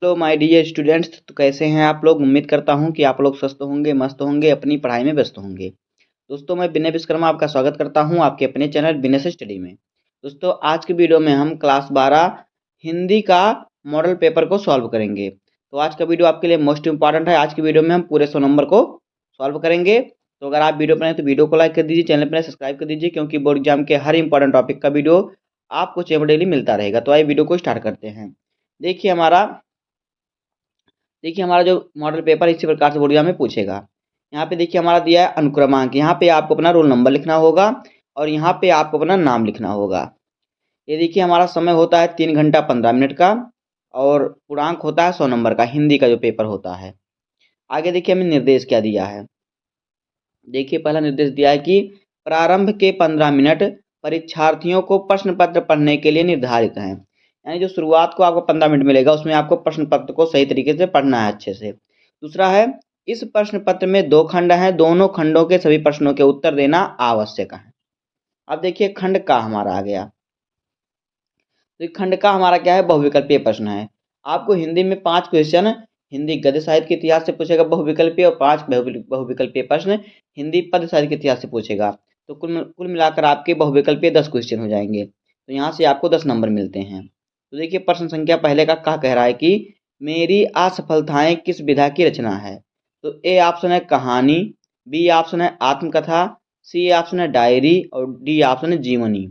Hello my dear students. तो कैसे हैं आप लोग। उम्मीद करता हूं कि आप लोग स्वस्थ होंगे, मस्त होंगे, अपनी पढ़ाई में व्यस्त होंगे। दोस्तों, मैं विनय विश्वकर्मा आपका स्वागत करता हूं आपके अपने चैनल विनय से स्टडी में। दोस्तों, आज की वीडियो में हम क्लास 12 हिंदी का मॉडल पेपर को सॉल्व करेंगे। तो आज का वीडियो आपके लिए मोस्ट इंपॉर्टेंट है। आज की वीडियो में हम पूरे 100 नंबर को सॉल्व करेंगे। तो अगर आप वीडियो बनाए तो वीडियो को लाइक कर दीजिए, चैनल पर सब्सक्राइब कर दीजिए, क्योंकि बोर्ड एग्जाम के हर इंपॉर्टेंट टॉपिक का वीडियो आपको चैनल डेली मिलता रहेगा। तो आइए वीडियो को स्टार्ट करते हैं। देखिए हमारा जो मॉडल पेपर इसी प्रकार से बोर्ड एग्जाम में पूछेगा। यहाँ पे देखिए हमारा दिया है अनुक्रमांक। यहाँ पे आपको अपना रोल नंबर लिखना होगा और यहाँ पे आपको अपना नाम लिखना होगा। ये देखिए हमारा समय होता है 3 घंटा 15 मिनट का और पूर्णांक होता है 100 नंबर का, हिंदी का जो पेपर होता है। आगे देखिए हमें निर्देश क्या दिया है। देखिए पहला निर्देश दिया है कि प्रारंभ के 15 मिनट परीक्षार्थियों को प्रश्न पत्र पढ़ने के लिए निर्धारित हैं। यानी जो शुरुआत को आपको 15 मिनट मिलेगा उसमें आपको प्रश्न पत्र को सही तरीके से पढ़ना है, अच्छे से। दूसरा है, इस प्रश्न पत्र में 2 खंड हैं, दोनों खंडों के सभी प्रश्नों के उत्तर देना आवश्यक है। अब देखिए खंड का हमारा आ गया। तो खंड का हमारा क्या है, बहुविकल्पीय प्रश्न है। आपको हिंदी में 5 क्वेश्चन हिंदी गद्य साहित्य के इतिहास से पूछेगा बहुविकल्पीय, और 5 बहुविकल्पीय प्रश्न हिंदी पद्य साहित्य के इतिहास से पूछेगा। तो कुल मिलाकर आपके बहुविकल्पीय 10 क्वेश्चन हो जाएंगे। तो यहाँ से आपको 10 नंबर मिलते हैं। तो देखिए प्रश्न संख्या पहले का क्या कह रहा है कि मेरी असफलताएं किस विधा की रचना है। तो ए ऑप्शन है कहानी, बी ऑप्शन है आत्मकथा, सी ऑप्शन है डायरी और डी ऑप्शन है जीवनी।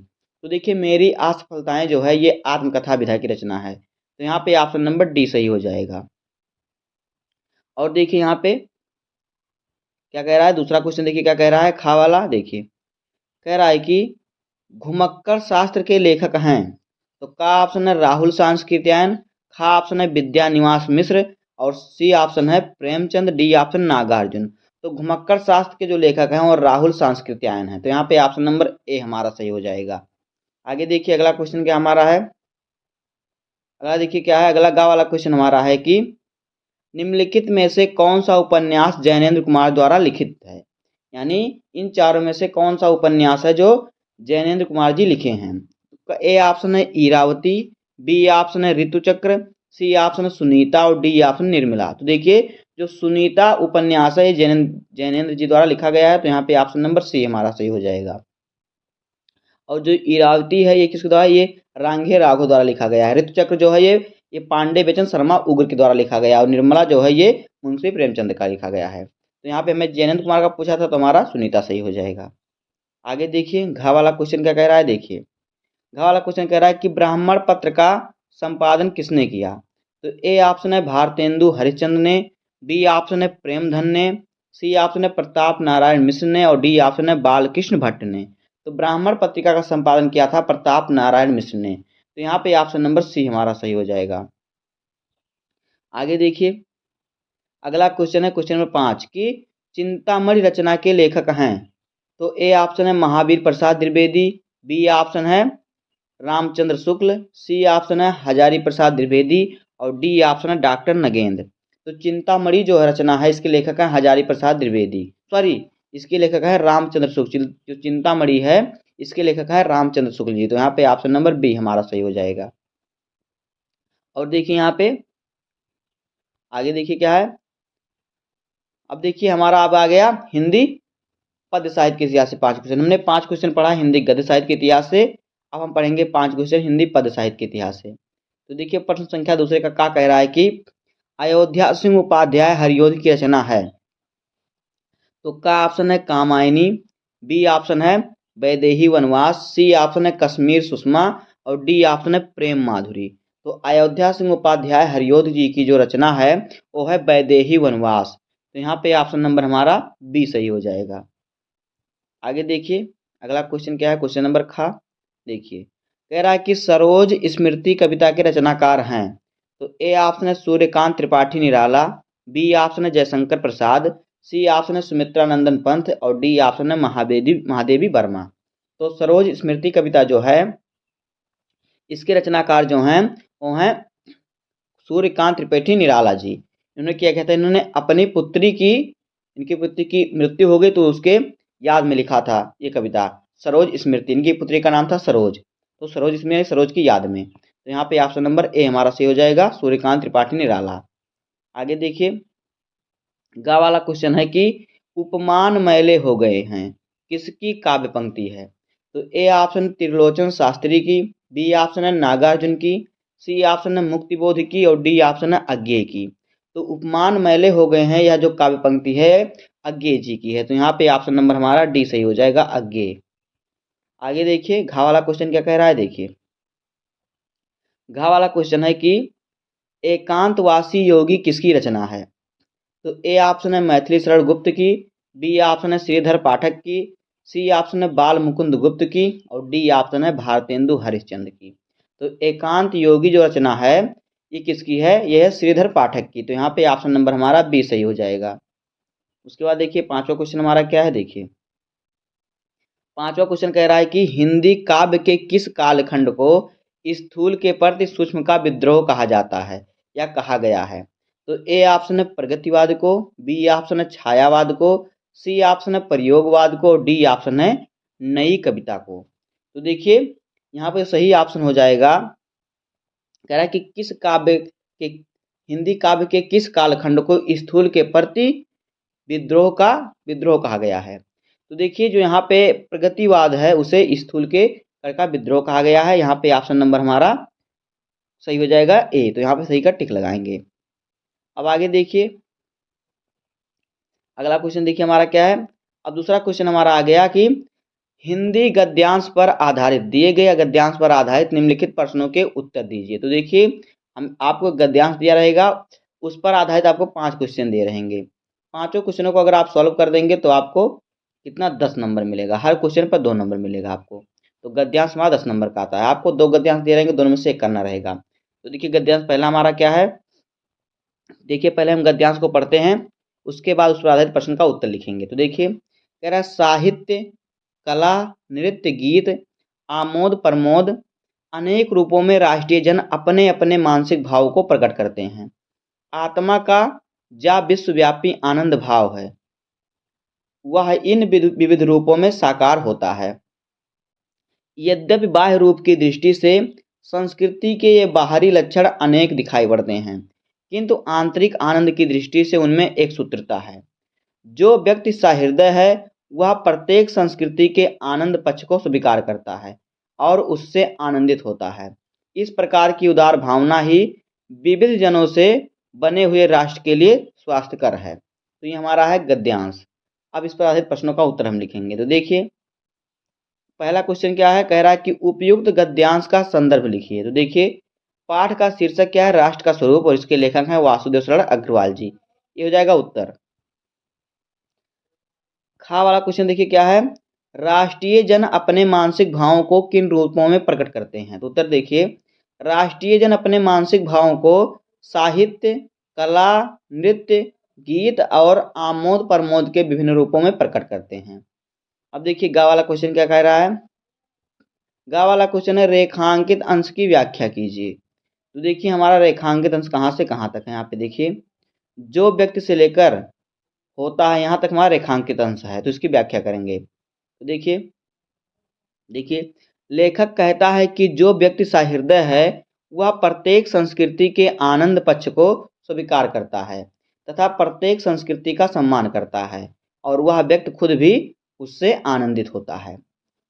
तो देखिए मेरी असफलताएं जो है ये आत्मकथा विधा की रचना है। तो यहाँ पे ऑप्शन नंबर डी सही हो जाएगा। और देखिए यहाँ पे क्या कह रहा है, दूसरा क्वेश्चन देखिए क्या कह रहा है, खा वाला। देखिए कह रहा है कि घुमक्कर शास्त्र के लेखक हैं। तो का ऑप्शन है राहुल सांस्कृत्यायन, खा ऑप्शन है विद्या निवास मिश्र और सी ऑप्शन है प्रेमचंद, डी ऑप्शन नागार्जुन। तो घुमक्कर शास्त्र के जो लेखक हैं और राहुल सांस्कृत्यायन है। तो यहाँ पे ऑप्शन नंबर ए हमारा सही हो जाएगा। आगे देखिए अगला क्वेश्चन क्या हमारा है। अगला देखिए क्या है, अगला गा वाला क्वेश्चन हमारा है कि निम्नलिखित में से कौन सा उपन्यास जैनेन्द्र कुमार द्वारा लिखित है। यानी इन चारों में से कौन सा उपन्यास है जो जैनेन्द्र कुमार जी लिखे हैं। ए ऑप्शन है ईरावती, बी ऑप्शन है ऋतुचक्र, सी ऑप्शन है सुनीता और डी ऑप्शन निर्मला। तो देखिए जो सुनीता उपन्यास है ये जैनेन्द्र जी द्वारा लिखा गया है। तो यहाँ पे ऑप्शन नंबर सी हमारा सही हो जाएगा। और जो ईरावती है ये किसके द्वारा, ये रांघे राघव द्वारा लिखा गया है। ऋतुचक्र जो है ये पांडे बेचन शर्मा उग्र के द्वारा लिखा गया है। और निर्मला जो है ये मुंशी प्रेमचंद का लिखा गया है। तो यहाँ पे हमें जयनंद कुमार का पूछा था तो हमारा सुनीता सही हो जाएगा। आगे देखिए घ वाला क्वेश्चन क्या कह रहा है। देखिए घ वाला क्वेश्चन कह रहा है कि ब्राह्मण पत्र का संपादन किसने किया। तो ए ऑप्शन है भारतेंदु हरिश्चंद्र ने, बी ऑप्शन है प्रेमधन ने, सी ऑप्शन है प्रताप नारायण मिश्र ने और डी ऑप्शन है बालकृष्ण भट्ट ने। तो ब्राह्मण पत्रिका का संपादन किया था प्रताप नारायण मिश्र ने। तो यहाँ पे ऑप्शन नंबर सी हमारा सही हो जाएगा। आगे देखिए अगला क्वेश्चन है क्वेश्चन नंबर 5 की चिंतामणि रचना के लेखक हैं। तो ए ऑप्शन है महावीर प्रसाद द्विवेदी, बी ऑप्शन है रामचंद्र शुक्ल, सी ऑप्शन है हजारी प्रसाद द्विवेदी और डी ऑप्शन है डॉक्टर नगेंद्र। तो चिंतामणि जो रचना है इसके लेखक हैं हजारी प्रसाद द्विवेदी, सॉरी इसके लेखक है रामचंद्र शुक्ल। जो चिंतामणि है इसके लेखक है रामचंद्र शुक्ल जी। तो यहाँ पे ऑप्शन नंबर बी हमारा सही हो जाएगा। और देखिए यहाँ पे आगे देखिए क्या है। अब देखिए हमारा अब आ गया हिंदी पद्य साहित्य के इतिहास से 5 क्वेश्चन। हमने 5 क्वेश्चन पढ़ा हिंदी गद्य साहित्य के इतिहास से। अब हम पढ़ेंगे 5 क्वेश्चन हिंदी पद्य साहित्य के इतिहास से। तो देखिए प्रश्न संख्या दूसरे का क्या कह रहा है कि अयोध्या सिंह उपाध्याय हरियोध की रचना है। तो का ऑप्शन है कामायनी, बी ऑप्शन है वैदेही वनवास, सी ऑप्शन है कश्मीर सुषमा और डी ऑप्शन है प्रेम माधुरी। तो अयोध्या सिंह उपाध्याय हरियोध जी की जो रचना है वो है वैदेही वनवास। तो यहाँ पे ऑप्शन नंबर हमारा बी सही हो जाएगा। आगे देखिए अगला क्वेश्चन क्या है, क्वेश्चन नंबर खा। देखिए कह रहा है कि सरोज स्मृति कविता के रचनाकार हैं। तो ए ऑप्शन है सूर्यकांत त्रिपाठी निराला, बी ऑप्शन है जयशंकर प्रसाद, सी ऑप्शन है सुमित्रा नंदन पंथ और डी ऑप्शन है महादेवी वर्मा। तो सरोज स्मृति कविता जो है इसके रचनाकार जो हैं वो हैं सूर्यकांत त्रिपाठी निराला जी। इन्होंने क्या कहता है, इन्होंने अपनी पुत्री की, इनकी पुत्री की मृत्यु हो गई तो उसके याद में लिखा था ये कविता सरोज स्मृति। इनकी पुत्री का नाम था सरोज, तो सरोज इसमें सरोज की याद में। तो यहाँ पे ऑप्शन नंबर ए हमारा सही हो जाएगा, सूर्यकांत त्रिपाठी निराला। आगे देखिए, गा वाला क्वेश्चन है कि उपमान मैले हो गए हैं, किसकी काव्य पंक्ति है? तो ए ऑप्शन त्रिलोचन शास्त्री की, बी ऑप्शन है नागार्जुन की, सी ऑप्शन है मुक्तिबोध की और डी ऑप्शन है अज्ञेय की। तो उपमान मैले हो गए हैं, यह जो काव्य पंक्ति है अज्ञेय जी की है। तो यहाँ पे ऑप्शन नंबर हमारा डी सही हो जाएगा, अज्ञेय। आगे देखिए, घा वाला क्वेश्चन क्या कह रहा है, देखिए घा वाला क्वेश्चन है कि एकांतवासी योगी किसकी रचना है? तो ए ऑप्शन है मैथिली शरण गुप्त की, बी ऑप्शन है श्रीधर पाठक की, सी ऑप्शन है बाल मुकुंद गुप्त की और डी ऑप्शन है भारतेंदु हरिश्चंद्र की। तो एकांत योगी जो रचना है ये किसकी है? यह है श्रीधर पाठक की। तो यहाँ पे ऑप्शन नंबर हमारा बी सही हो जाएगा। उसके बाद देखिए पांचवा क्वेश्चन हमारा क्या है, देखिए पांचवा क्वेश्चन कह रहा है कि हिंदी काव्य के किस कालखंड को स्थूल के प्रति सूक्ष्म का विद्रोह कहा जाता है या कहा गया है? तो ए ऑप्शन है प्रगतिवाद को, बी ऑप्शन है छायावाद को, सी ऑप्शन है प्रयोगवाद को, डी ऑप्शन है नई कविता को। तो देखिए यहाँ पे सही ऑप्शन हो जाएगा, कह रहा है कि किस काव्य के, हिंदी काव्य के किस कालखंड को स्थूल के प्रति विद्रोह कहा गया है? तो देखिए जो यहाँ पे प्रगतिवाद है उसे स्थूल के कर का विद्रोह कहा गया है। यहाँ पे ऑप्शन नंबर हमारा सही हो जाएगा ए। तो यहाँ पे सही का टिक लगाएंगे। अब आगे देखिए, अगला क्वेश्चन देखिए हमारा क्या है। अब दूसरा क्वेश्चन हमारा आ गया कि हिंदी गद्यांश पर आधारित, दिए गए गद्यांश पर आधारित निम्नलिखित प्रश्नों के उत्तर दीजिए। तो देखिए हम आपको गद्यांश दिया रहेगा, उस पर आधारित आपको 5 क्वेश्चन दिए रहेंगे। पांचों क्वेश्चनों को अगर आप सॉल्व कर देंगे तो आपको कितना 10 नंबर मिलेगा, हर क्वेश्चन पर 2 नंबर मिलेगा आपको। तो गद्यांश हमारा 10 नंबर का आता है। आपको 2 गद्यांश दिए रहेंगे, दोनों में से एक करना रहेगा। तो देखिए गद्यांश पहला हमारा क्या है, देखिए पहले हम गद्यांश को पढ़ते हैं, उसके बाद उस पर आधारित प्रश्न का उत्तर लिखेंगे। तो देखिए कह रहा है साहित्य, कला, नृत्य, गीत, आमोद प्रमोद अनेक रूपों में राष्ट्रीय जन अपने अपने मानसिक भाव को प्रकट करते हैं। आत्मा का जा विश्वव्यापी आनंद भाव है, वह इन विविध रूपों में साकार होता है। यद्यपि बाह्य रूप की दृष्टि से संस्कृति के ये बाहरी लक्षण अनेक दिखाई पड़ते हैं, किंतु आंतरिक आनंद की दृष्टि से उनमें एक सूत्रता है। जो व्यक्ति सहृदय है वह प्रत्येक संस्कृति के आनंद पक्ष को स्वीकार करता है और उससे आनंदित होता है। इस प्रकार की उदार भावना ही विविध जनों से बने हुए राष्ट्र के लिए स्वास्थ्यकर है। तो ये हमारा है गद्यांश। अब इस पर आधारित प्रश्नों का उत्तर हम लिखेंगे। तो देखिए पहला क्वेश्चन क्या है, कह रहा है कि उपयुक्त गद्यांश का संदर्भ लिखिए। तो देखिए पाठ का शीर्षक क्या है, राष्ट्र का स्वरूप, और इसके लेखक हैं वासुदेव शरण अग्रवाल जी। ये हो जाएगा उत्तर। खा वाला क्वेश्चन देखिए क्या है, राष्ट्रीय जन अपने मानसिक भावों को किन रूपों में प्रकट करते हैं? तो उत्तर देखिए राष्ट्रीय जन अपने मानसिक भावों को साहित्य, कला, नृत्य, गीत और आमोद प्रमोद के विभिन्न रूपों में प्रकट करते हैं। अब देखिए गा वाला क्वेश्चन क्या कह रहा है, गा वाला क्वेश्चन है रेखांकित अंश की व्याख्या कीजिए। तो देखिए हमारा रेखांकित अंश कहाँ से कहाँ तक है, यहाँ पे देखिए जो व्यक्ति से लेकर होता है यहाँ तक हमारा रेखांकित अंश है। तो इसकी व्याख्या करेंगे। तो देखिए लेखक कहता है कि जो व्यक्ति सहृदय है वह प्रत्येक संस्कृति के आनंद पक्ष को स्वीकार करता है तथा प्रत्येक संस्कृति का सम्मान करता है और वह व्यक्ति खुद भी उससे आनंदित होता है।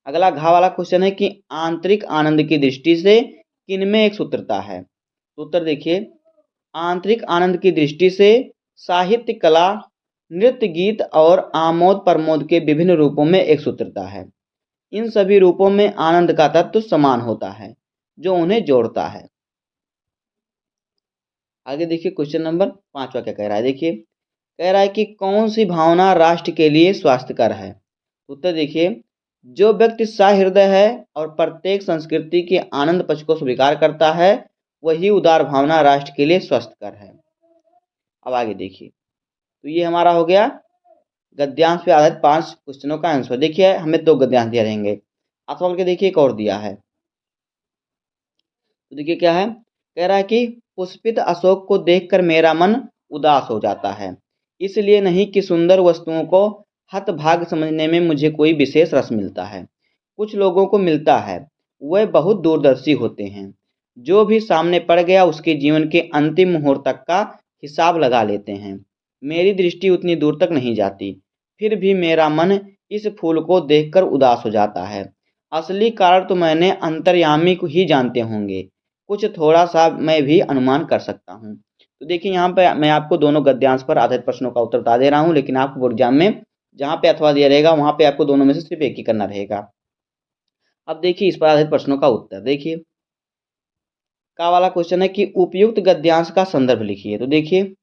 अगला घा वाला क्वेश्चन है कि आंतरिक आनंद की दृष्टि से किनमें एक सूत्रता है? तो उत्तर देखिए आंतरिक आनंद की दृष्टि से साहित्य, कला, नृत्य, गीत और आमोद प्रमोद के विभिन्न रूपों में एक सूत्रता है। इन सभी रूपों में आनंद का तत्व समान होता है जो उन्हें जोड़ता है। आगे देखिए क्वेश्चन नंबर 5वां क्या कह रहा है, देखिए कह रहा है कि कौन सी भावना राष्ट्र के लिए स्वास्थ्यकर है? उत्तर देखिए जो व्यक्ति सहृदय है और प्रत्येक संस्कृति के आनंद पक्ष को स्वीकार करता है वही उदार भावना राष्ट्र के लिए स्वस्थकर है। अब आगे देखिए, तो ये हमारा हो गया गद्यांश पे आधारित 5 क्वेश्चनों का आंसर। देखिए हमें 2 गद्यांश दिए रहेंगे, अथवा के देखिए एक और दिया है। तो देखिए क्या है, कह रहा है कि पुष्पित अशोक को देखकर मेरा मन उदास हो जाता है, इसलिए नहीं कि सुंदर वस्तुओं को हतभाग समझने में मुझे कोई विशेष रस मिलता है। कुछ लोगों को मिलता है, वे बहुत दूरदर्शी होते हैं। जो भी सामने पड़ गया उसके जीवन के अंतिम मुहूर्त तक का हिसाब लगा लेते हैं। मेरी दृष्टि उतनी दूर तक नहीं जाती, फिर भी मेरा मन इस फूल को देखकर उदास हो जाता है। असली कारण तो मैंने अंतर्यामी को ही जानते होंगे, कुछ थोड़ा सा मैं भी अनुमान कर सकता हूँ। तो देखिए यहाँ पे मैं आपको दोनों गद्यांश पर आधारित प्रश्नों का उत्तर बता दे रहा हूँ, लेकिन आपको बोर्ड एग्जाम में जहाँ पे अथवा दिया रहेगा वहाँ पे आपको दोनों में से सिर्फ एक ही करना रहेगा। अब देखिए इस पर आधारित प्रश्नों का उत्तर देखिए, का वाला क्वेश्चन है कि उपयुक्त गद्यांश का संदर्भ लिखिए। तो देखिए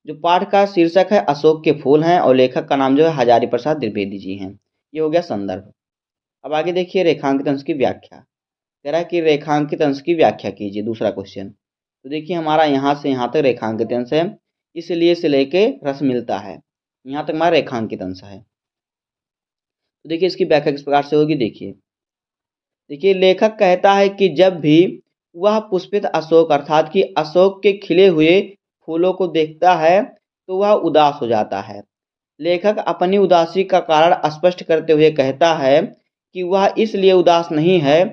जो पाठ का शीर्षक है अशोक के फूल हैं और लेखक का नाम जो है हजारी प्रसाद द्विवेदी जी हैं। ये हो गया संदर्भ। अब आगे देखिए रेखांकित अंश की व्याख्या। कह रहा है कि रेखांकित अंश की व्याख्या कीजिए, दूसरा क्वेश्चन। तो देखिए हमारा यहाँ से यहाँ तक रेखांकित अंश है, इसलिए से लेके रस मिलता है, यहाँ तक हमारा रेखांकित अंश है। तो देखिए इसकी व्याख्या किस प्रकार से होगी, देखिए देखिए लेखक कहता है कि जब भी वह पुष्पित अशोक अर्थात कि अशोक के खिले हुए फूलों को देखता है तो वह उदास हो जाता है। लेखक अपनी उदासी का कारण स्पष्ट करते हुए कहता है कि वह इसलिए उदास नहीं है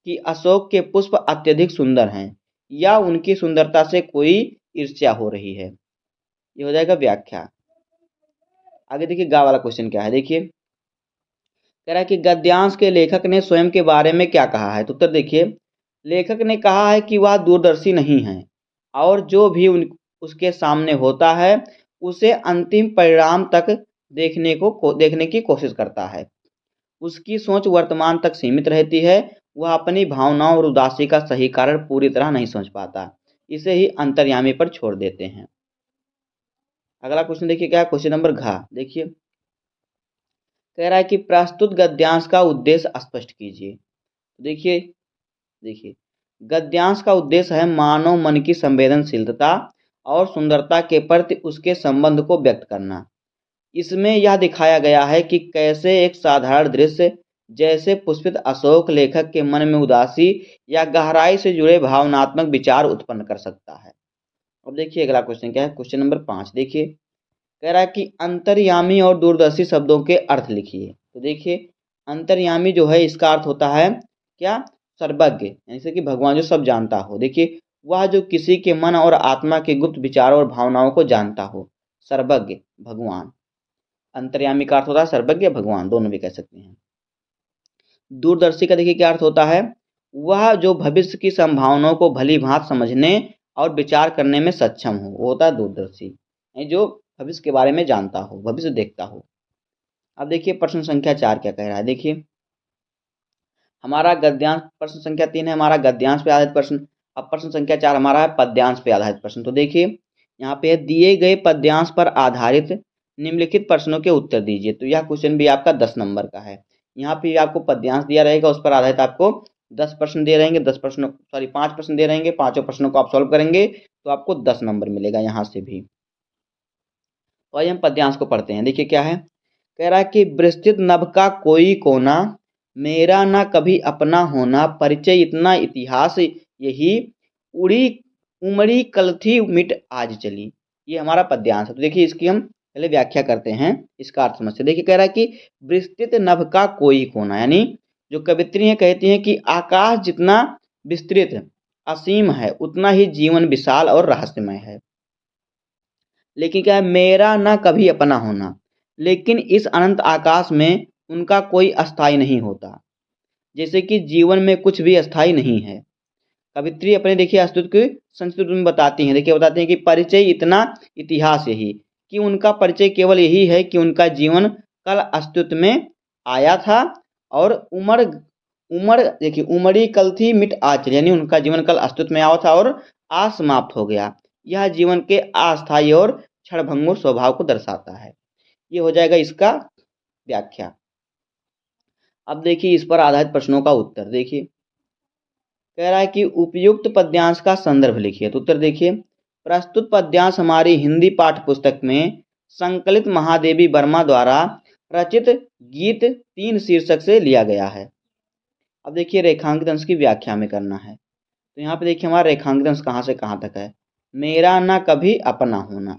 कि अशोक के पुष्प अत्यधिक सुंदर हैं या उनकी सुंदरता से कोई ईर्ष्या हो रही है। ये हो जाएगा व्याख्या। आगे देखिए गा वाला क्वेश्चन क्या है, देखिए कह रहा है कि गद्यांश के लेखक ने स्वयं के बारे में क्या कहा है। तो उत्तर देखिए लेखक ने कहा है कि वह दूरदर्शी नहीं है और जो भी उसके सामने होता है उसे अंतिम परिणाम तक देखने की कोशिश करता है। उसकी सोच वर्तमान तक सीमित रहती है, वह अपनी भावनाओं और उदासी का सही कारण पूरी तरह नहीं समझ पाता, इसे ही अंतर्यामी पर छोड़ देते हैं। अगला क्वेश्चन देखिए क्या है, क्वेश्चन नंबर घ। देखिए कह रहा है कि प्रस्तुत गद्यांश का उद्देश्य स्पष्ट कीजिए। तो देखिए देखिए गद्यांश का उद्देश्य है मानव मन की संवेदनशीलता और सुंदरता के प्रति उसके संबंध को व्यक्त करना। इसमें यह दिखाया गया है कि कैसे एक साधारण दृश्य जैसे पुष्पित अशोक लेखक के मन में उदासी या गहराई से जुड़े भावनात्मक विचार उत्पन्न कर सकता है। अब देखिए अगला क्वेश्चन क्या है, क्वेश्चन नंबर 5। देखिए कह रहा है कि अंतर्यामी और दूरदर्शी शब्दों के अर्थ लिखिए। तो देखिए अंतर्यामी जो है इसका अर्थ होता है क्या, सर्वज्ञ, यानी से कि भगवान जो सब जानता हो। देखिए वह जो किसी के मन और आत्मा के गुप्त विचारों और भावनाओं को जानता हो, सर्वज्ञ भगवान। अंतर्यामी का अर्थ होता है सर्वज्ञ, भगवान, दोनों भी कह सकते हैं। दूरदर्शी का देखिए क्या अर्थ होता है, वह जो भविष्य की संभावनाओं को भली भांति समझने और विचार करने में सक्षम हो, वो होता है दूरदर्शी, यानी जो भविष्य के बारे में जानता हो, भविष्य देखता हो। अब देखिए प्रश्न संख्या 4 क्या कह रहा है। देखिए हमारा गद्यांश, प्रश्न संख्या 3 है हमारा गद्यांश पे आधारित प्रश्न। अब प्रश्न संख्या 4 हमारा है पद्यांश पे आधारित प्रश्न। तो देखिए यहाँ पे दिए गए पद्यांश पर आधारित निम्नलिखित प्रश्नों के उत्तर दीजिए। तो यह क्वेश्चन भी आपका 10 नंबर का है। यहाँ पे आपको पद्यांश दिया रहेगा, उस पर आधारित आपको 10 प्रश्न दे रहेंगे, 10 प्रश्नों सॉरी 5 प्रश्न दे रहेंगे, पांचों प्रश्नों को आप सॉल्व करेंगे तो आपको 10 नंबर मिलेगा यहाँ से भी। तो आइए हम पद्यांश को पढ़ते हैं। देखिए क्या है, कह रहा है कि विस्तृत नभ का कोई कोना, मेरा ना कभी अपना होना, परिचय इतना इतिहास यही, उड़ी उमड़ी कल थी मिट आज चली। ये हमारा पद्यांश है। तो देखिए इसकी हम पहले व्याख्या करते हैं, इसका अर्थ समझते। देखिए कह रहा है कि विस्तृत नभ का कोई कोना, यानी जो कवित्री हैं कहती हैं कि आकाश जितना विस्तृत असीम है उतना ही जीवन विशाल और रहस्यमय है। लेकिन क्या है, मेरा ना कभी अपना होना, लेकिन इस अनंत आकाश में उनका कोई अस्थाई नहीं होता, जैसे कि जीवन में कुछ भी अस्थाई नहीं है। कवित्री अपने देखिए अस्तित्व की संस्कृति में बताती हैं। देखिए बताते हैं कि परिचय इतना इतिहास यही, कि उनका परिचय केवल यही है कि उनका जीवन कल अस्तित्व में आया था और उमड़ उमड़ देखिए उमड़ी कल थी मिट आज चली, यानी उनका जीवन कल अस्तित्व में आया था और आज समाप्त हो गया। यह जीवन के अस्थायी और क्षणभंगुर स्वभाव को दर्शाता है। ये हो जाएगा इसका व्याख्या। अब देखिए इस पर आधारित प्रश्नों का उत्तर। देखिए कह रहा है कि उपयुक्त पद्यांश का संदर्भ लिखिए। तो उत्तर देखिए प्रस्तुत पद्यांश हमारी हिंदी पाठ्य पुस्तक में संकलित महादेवी वर्मा द्वारा रचित गीत 3 शीर्षक से लिया गया है। अब देखिए रेखांकित अंश की व्याख्या में करना है। तो यहाँ पे देखिए हमारा रेखांकित अंश कहाँ से कहाँ तक है, मेरा ना कभी अपना होना।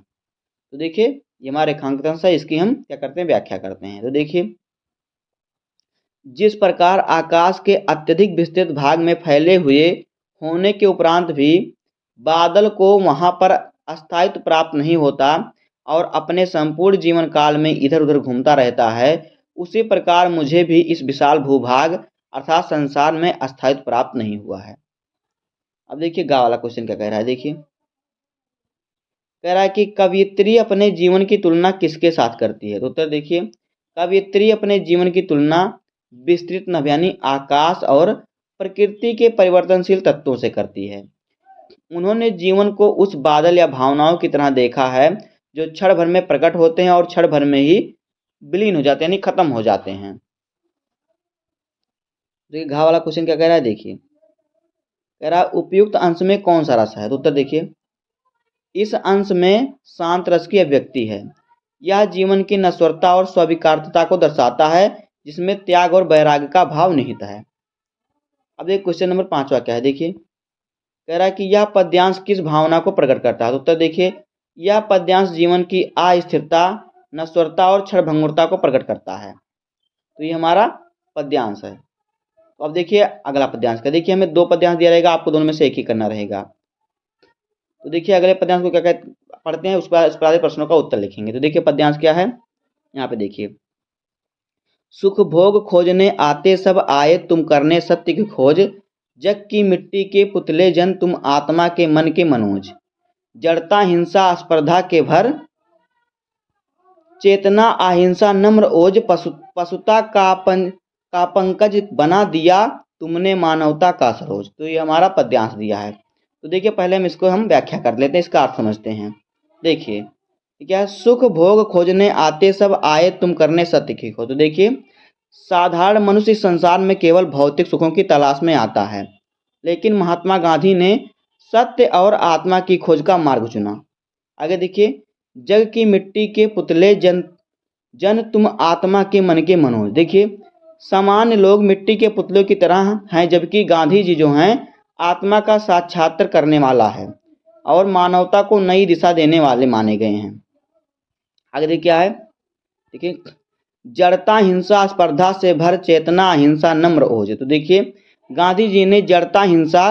तो देखिए ये हमारा रेखांकित अंश है, इसकी हम क्या करते हैं, व्याख्या करते हैं। तो देखिए जिस प्रकार आकाश के अत्यधिक विस्तृत भाग में फैले हुए होने के उपरांत भी बादल को वहाँ पर स्थायित्व प्राप्त नहीं होता और अपने संपूर्ण जीवन काल में इधर उधर घूमता रहता है, उसी प्रकार मुझे भी इस विशाल भूभाग अर्थात संसार में स्थायित्व प्राप्त नहीं हुआ है। अब देखिए गा वाला क्वेश्चन क्या कह रहा है, देखिए कह रहा है कि कवयित्री अपने जीवन की तुलना किसके साथ करती है। तो उत्तर देखिए, कवयित्री अपने जीवन की तुलना विस्तृत नभ यानी आकाश और प्रकृति के परिवर्तनशील तत्वों से करती है। उन्होंने जीवन को उस बादल या भावनाओं की तरह देखा है जो क्षण भर में प्रकट होते हैं और क्षण भर में ही विलीन हो जाते हैं यानी खत्म हो जाते हैं। देखिए घा वाला क्वेश्चन क्या कह रहा है, देखिए कह रहा है उपयुक्त अंश में कौन सा रस है। तो उत्तर देखिए, इस अंश में शांत रस की अभिव्यक्ति है। यह जीवन की नश्वरता और स्वीकार्यता को दर्शाता है जिसमें त्याग और वैराग्य का भाव निहित है। अब देखिए क्वेश्चन नंबर 5वां क्या है, देखिए कह रहा है कि यह पद्यांश किस भावना को प्रकट करता है। तो उत्तर देखिए, यह पद्यांश जीवन की अस्थिरता, नश्वरता और क्षणभंगुरता को प्रकट करता है। तो ये हमारा पद्यांश है। तो अब देखिए अगला पद्यांश का, देखिए हमें 2 पद्यांश दिया रहेगा, आपको दोनों में से एक ही करना रहेगा। तो देखिए अगले पद्यांश को क्या कहते पढ़ते हैं, उस पर आधे प्रश्नों का उत्तर लिखेंगे। तो देखिए पद्यांश क्या है, यहाँ पे देखिए, सुख भोग खोजने आते सब आए तुम करने सत्य की खोज, जग की मिट्टी के पुतले जन तुम आत्मा के मन के मनोज, जड़ता हिंसा स्पर्धा के भर, चेतना अहिंसा नम्र ओज, पशुता का पंकज बना दिया तुमने मानवता का सरोज। तो ये हमारा पद्यांश दिया है। तो देखिए पहले हम व्याख्या कर लेते हैं, इसका अर्थ समझते हैं। देखिए क्या है, सुख भोग खोजने आते सब आए तुम करने सत्य की खोज। तो देखिए साधारण मनुष्य इस संसार में केवल भौतिक सुखों की तलाश में आता है, लेकिन महात्मा गांधी ने सत्य और आत्मा की खोज का मार्ग चुना। आगे देखिए, जग की मिट्टी के पुतले जन तुम आत्मा के मन के मनोज। देखिए सामान्य लोग मिट्टी के पुतलों की तरह हैं, जबकि गांधी जी जो हैं आत्मा का साक्षात्कार करने वाला है और मानवता को नई दिशा देने वाले माने गए हैं। आगे देखिए क्या है, देखिए जड़ता हिंसा स्पर्धा से भर, चेतना अहिंसा नम्र ओज। तो देखिए गांधी जी ने जड़ता हिंसा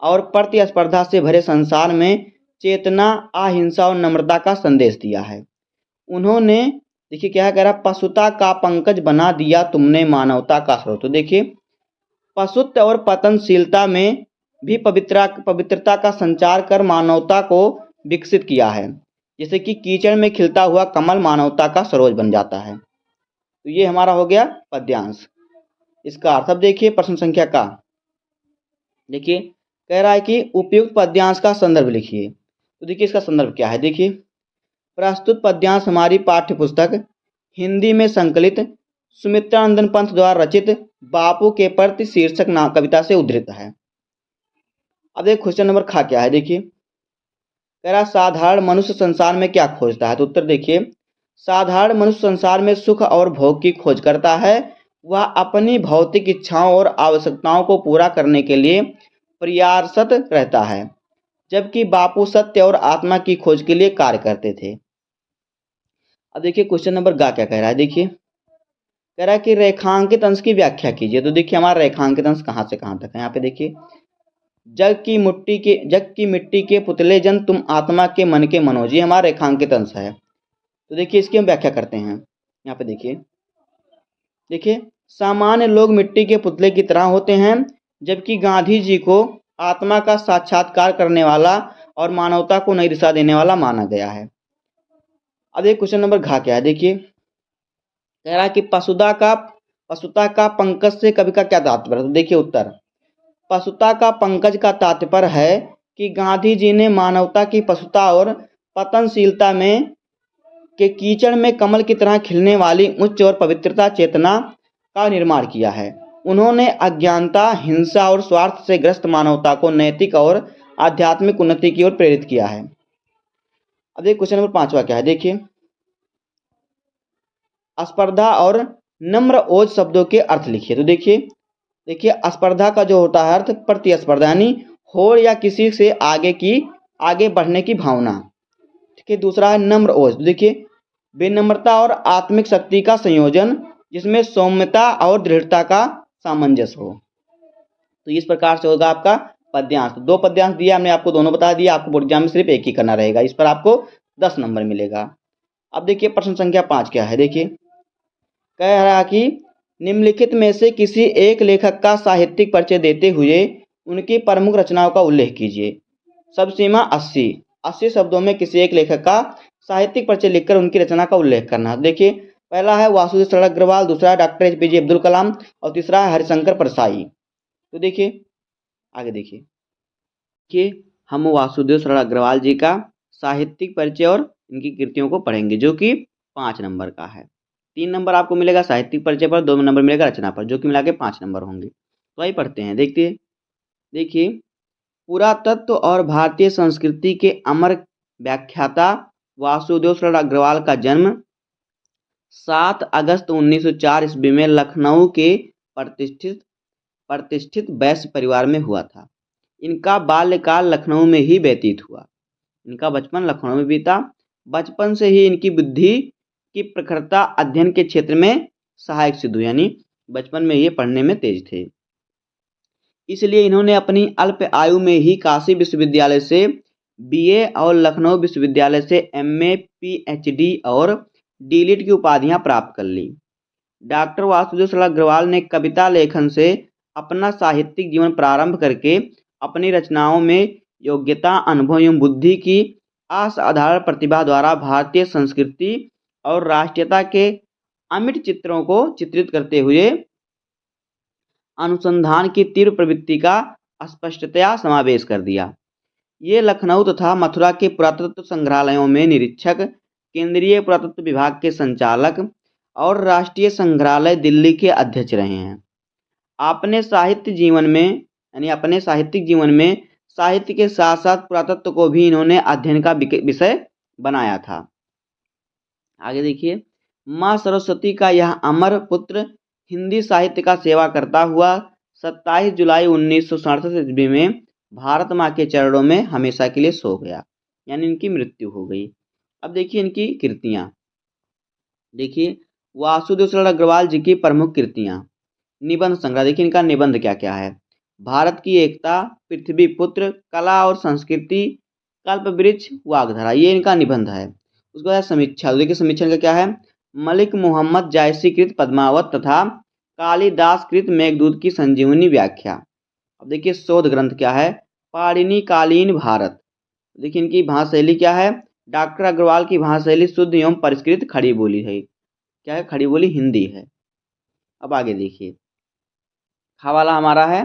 और प्रतिस्पर्धा से भरे संसार में चेतना अहिंसा और नम्रता का संदेश दिया है। उन्होंने देखिए क्या कह रहा, पशुता का पंकज बना दिया तुमने मानवता का स्रोत। तो देखिए पशुत्व और पतनशीलता में भी पवित्रता का संचार कर मानवता को विकसित किया है, जैसे कि कीचड़ में खिलता हुआ कमल मानवता का सरोज बन जाता है। तो ये हमारा हो गया पद्यांश, इसका अर्थ। अब देखिए प्रश्न संख्या का, देखिए कह रहा है कि उपयुक्त पद्यांश का संदर्भ लिखिए। तो देखिए इसका संदर्भ क्या है, देखिए प्रस्तुत पद्यांश हमारी पाठ्य पुस्तक हिंदी में संकलित सुमित्रानंदन पंत द्वारा रचित बापू के प्रति शीर्षक कविता से उद्धृत है। अब देखिए क्वेश्चन नंबर खा क्या है, देखिए कह रहा साधारण मनुष्य संसार में क्या खोजता है। तो उत्तर देखिए, साधारण मनुष्य संसार में सुख और भोग की खोज करता है। वह अपनी भौतिक इच्छाओं और आवश्यकताओं को पूरा करने के लिए प्रयासरत रहता है, जबकि बापू सत्य और आत्मा की खोज के लिए कार्य करते थे। अब देखिए क्वेश्चन नंबर गा क्या कह रहा है, देखिए कह रहा है कि रेखांकित अंश की व्याख्या कीजिए। तो देखिए हमारा रेखांकित अंश कहाँ से कहाँ तक है, यहाँ पे देखिए, जग की मिट्टी के पुतले जन तुम आत्मा के मन के मनोज, ये हमारा रेखांकित अंश है। तो देखिए इसकी हम व्याख्या करते हैं। यहाँ पे देखिए सामान्य लोग मिट्टी के पुतले की तरह होते हैं, जबकि गांधी जी को आत्मा का साक्षात्कार करने वाला और मानवता को नई दिशा देने वाला माना गया है। अब एक क्वेश्चन नंबर घा क्या है, देखिए कह रहा है कि पशुता का पंकज से कवि का क्या तात्पर्य है। तो देखिए उत्तर, पशुता का पंकज का तात्पर्य है कि गांधी जी ने मानवता की पशुता और पतनशीलता में के कीचड़ में कमल की तरह खिलने वाली उच्च और पवित्रता चेतना का निर्माण किया है। उन्होंने अज्ञानता, हिंसा और स्वार्थ से ग्रस्त मानवता को नैतिक और आध्यात्मिक उन्नति की ओर प्रेरित किया है। अब देखिए क्वेश्चन नंबर 5वां क्या है, देखिए स्पर्धा और नम्र ओज शब्दों के अर्थ लिखिए। तो देखिए स्पर्धा का जो होता है अर्थ प्रतिस्पर्धा यानी होड़ या किसी से आगे बढ़ने की भावना। ठीक है, दूसरा है नम्र ओज। देखिए विनम्रता और आत्मिक शक्ति का संयोजन, जिसमें सौम्यता और दृढ़ता का सामंजस्य हो। तो इस प्रकार से होगा आपका पद्यांश, 2 पद्यांश दिया हमने आपको, दोनों बता दिया। आपको बोर्ड एग्जाम में सिर्फ एक ही करना रहेगा, इस पर आपको 10 नंबर मिलेगा। अब देखिए प्रश्न संख्या 5 क्या है, देखिए कह रहा कि निम्नलिखित में से किसी एक लेखक का साहित्यिक परिचय देते हुए उनकी प्रमुख रचनाओं का उल्लेख कीजिए। शब्द सीमा 80 शब्दों में किसी एक लेखक का साहित्यिक परिचय लिखकर उनकी रचना का उल्लेख करना। देखिए पहला है वासुदेव शरण अग्रवाल, दूसरा है डॉक्टर एपीजे अब्दुल कलाम और तीसरा है हरिशंकर परसाई। तो देखिए आगे देखिए कि हम वासुदेव शरण अग्रवाल जी का साहित्यिक परिचय और इनकी कृतियों को पढ़ेंगे, जो कि 5 नंबर का है। 3 नंबर आपको मिलेगा साहित्यिक परिचय पर, 2 नंबर मिलेगा रचना पर, जो कि मिला के 5 नंबर होंगे। तो आइए पढ़ते हैं, देखिए देखिए पुरातत्व और भारतीय संस्कृति के अमर व्याख्याता वासुदेव शरण अग्रवाल का जन्म 7 अगस्त 1904 ईस्वी में लखनऊ के प्रतिष्ठित वैश्य परिवार में हुआ था। इनका बाल्यकाल लखनऊ में ही व्यतीत हुआ। इनका बचपन लखनऊ में बीता। बचपन से ही इनकी बुद्धि की प्रखरता अध्ययन के क्षेत्र में सहायक सिद्ध हुई, यानी बचपन में ये पढ़ने में तेज थे। इसलिए इन्होंने अपनी अल्प आयु में ही काशी विश्वविद्यालय से बीए और लखनऊ विश्वविद्यालय से एमए, पीएचडी और डीलिट की उपाधियां प्राप्त कर ली। डॉक्टर वासुदेव शरण अग्रवाल ने कविता लेखन से अपना साहित्यिक जीवन प्रारंभ करके अपनी रचनाओं में योग्यता, अनुभव एवं बुद्धि की असाधारण प्रतिभा द्वारा भारतीय संस्कृति और राष्ट्रीयता के अमिट चित्रों को चित्रित करते हुए अनुसंधान की तीव्र प्रवृत्ति का स्पष्टतया समावेश कर दिया। ये लखनऊ तथा मथुरा के पुरातत्व संग्रहालयों में निरीक्षक, केंद्रीय पुरातत्व विभाग के संचालक और राष्ट्रीय संग्रहालय दिल्ली के अध्यक्ष रहे हैं। अपने साहित्यिक जीवन में साहित्य के साथ साथ पुरातत्व को भी इन्होंने अध्ययन का विषय बनाया था। आगे देखिए, माँ सरस्वती का यह अमर पुत्र हिंदी साहित्य का सेवा करता हुआ 27 जुलाई 1967 ईस्वी में भारत माँ के चरणों में हमेशा के लिए सो गया, यानी इनकी मृत्यु हो गई। अब देखिए इनकी कृतियाँ, देखिए वासुदेव शरण अग्रवाल जी की प्रमुख कृतियाँ। निबंध संग्रह, देखिए इनका निबंध क्या क्या है। भारत की एकता, पृथ्वी पुत्र, कला और संस्कृति, कल्पवृक्ष, वाग्धारा, ये इनका निबंध है। उसके बाद समीक्षा, देखिए समीक्षा का क्या है। मलिक मोहम्मद जायसी कृत पद्मावत तथा कालिदास कृत मेघदूत की संजीवनी व्याख्या। अब देखिए शोध ग्रंथ क्या है। पाणिनि कालीन भारत। देखिए इनकी भाषा शैली क्या है। डॉक्टर अग्रवाल की भाषा शैली शुद्ध एवं परिष्कृत खड़ी बोली है। क्या है, खड़ी बोली हिंदी है। अब आगे देखिए, हवाला हमारा है,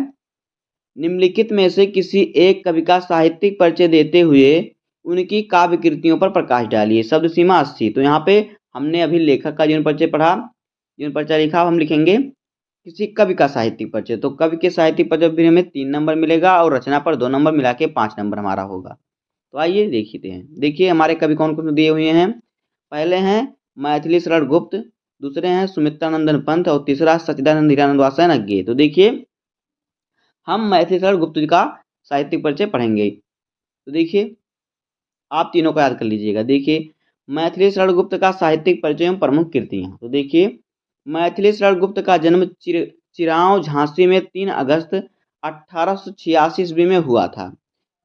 निम्नलिखित में से किसी एक कवि का साहित्यिक परिचय देते हुए उनकी काव्य कृतियों पर प्रकाश डालिए। शब्द सीमा 80। तो यहाँ पे हमने अभी लेखक का जीवन परिचय पढ़ा, जीवन परिचय लिखा। अब हम लिखेंगे किसी कवि का साहित्यिक परिचय। तो कवि के साहित्यिक परिचय भी हमें 3 नंबर मिलेगा और रचना पर 2 नंबर मिला के 5 नंबर हमारा होगा। तो आइए देखते हैं। देखिए हमारे कवि कौन कौन दिए हुए हैं। पहले हैं मैथिली शरण गुप्त, दूसरे हैं सुमित्रानंदन पंत और तीसरा सच्चिदानंद हीरानंद वात्स्ययन अज्ञेय। तो देखिए हम मैथिली शरण गुप्त जी का साहित्यिक परिचय पढ़ेंगे। तो देखिए आप तीनों को याद कर लीजिएगा। देखिए मैथिली शरण गुप्त का साहित्यिक परिचय एवं प्रमुख कृतियाँ। तो देखिए मैथिली शरण गुप्त का जन्म चिरांव झांसी में 3 अगस्त 1886 ईस्वी में हुआ था।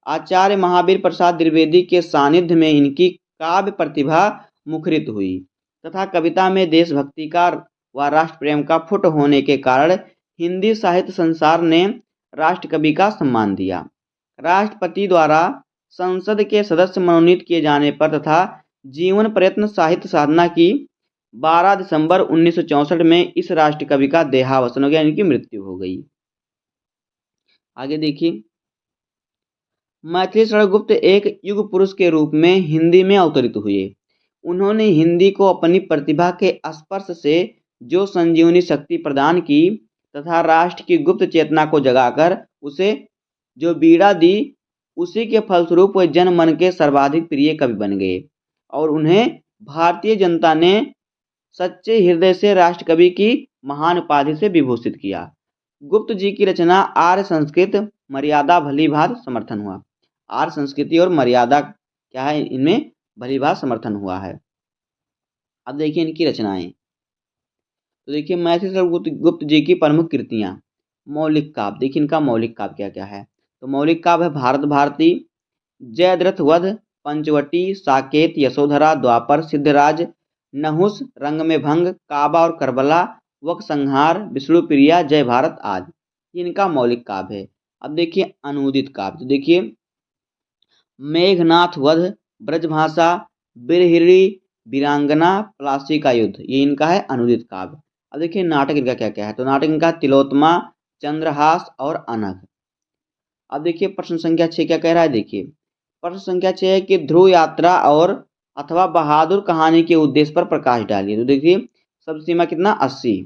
आचार्य महावीर प्रसाद द्विवेदी के सानिध्य में इनकी काव्य प्रतिभा मुखरित हुई तथा कविता में देशभक्ति का व राष्ट्र प्रेम का फुट होने के कारण हिंदी साहित्य संसार ने राष्ट्रकवि का सम्मान दिया। राष्ट्रपति द्वारा संसद के सदस्य मनोनीत किए जाने पर तथा जीवन प्रयत्न साहित्य साधना की 12 दिसंबर 1964 में इस राष्ट्रकवि का देहावसान हो गया, इनकी मृत्यु हो गई। आगे देखिए, मैथिली शरण गुप्त एक युग पुरुष के रूप में हिंदी में अवतरित हुए। उन्होंने हिंदी को अपनी प्रतिभा के स्पर्श से जो संजीवनी शक्ति प्रदान की तथा राष्ट्र की गुप्त चेतना को जगाकर उसे जो बीड़ा दी, उसी के फलस्वरूप वे जन मन के सर्वाधिक प्रिय कवि बन गए और उन्हें भारतीय जनता ने सच्चे हृदय से राष्ट्रकवि की महान उपाधि से विभूषित किया। गुप्त जी की रचना आर्य संस्कृत मर्यादा भली भांति समर्थन हुआ। आर्य संस्कृति और मर्यादा क्या है, इनमें भली भांति समर्थन हुआ है। अब देखिए इनकी रचनाएं। तो देखिए मैथिली शरण गुप्त जी की प्रमुख कृतियाँ। मौलिक काव्य, देखिए इनका मौलिक काव्य क्या क्या है। तो मौलिक काव्य है भारत भारती, जयद्रथ वध, पंचवटी, साकेत, यशोधरा, द्वापर, सिद्धराज, नहुस, रंग में भंग, काबा और करबला, वक संहार, विष्णु प्रिया, जय भारत आदि। ये इनका मौलिक काव्य है। अब देखिए अनूदित काव्य, तो देखिए मेघनाथ वध, ब्रजभाषा, बिरहिरी, वीरांगना, प्लासी का युद्ध, ये इनका है अनुदित काव्य। अब देखिए नाटक इनका क्या क्या है, तो नाटक इनका तिलोत्तमा, चंद्रहास और अनघ। अब देखिए प्रश्न संख्या 6 क्या कह रहा है, देखिए प्रश्न संख्या 6 है कि ध्रुव यात्रा और अथवा बहादुर कहानी के उद्देश्य पर प्रकाश डालिए। तो देखिए शब्द सीमा कितना 80।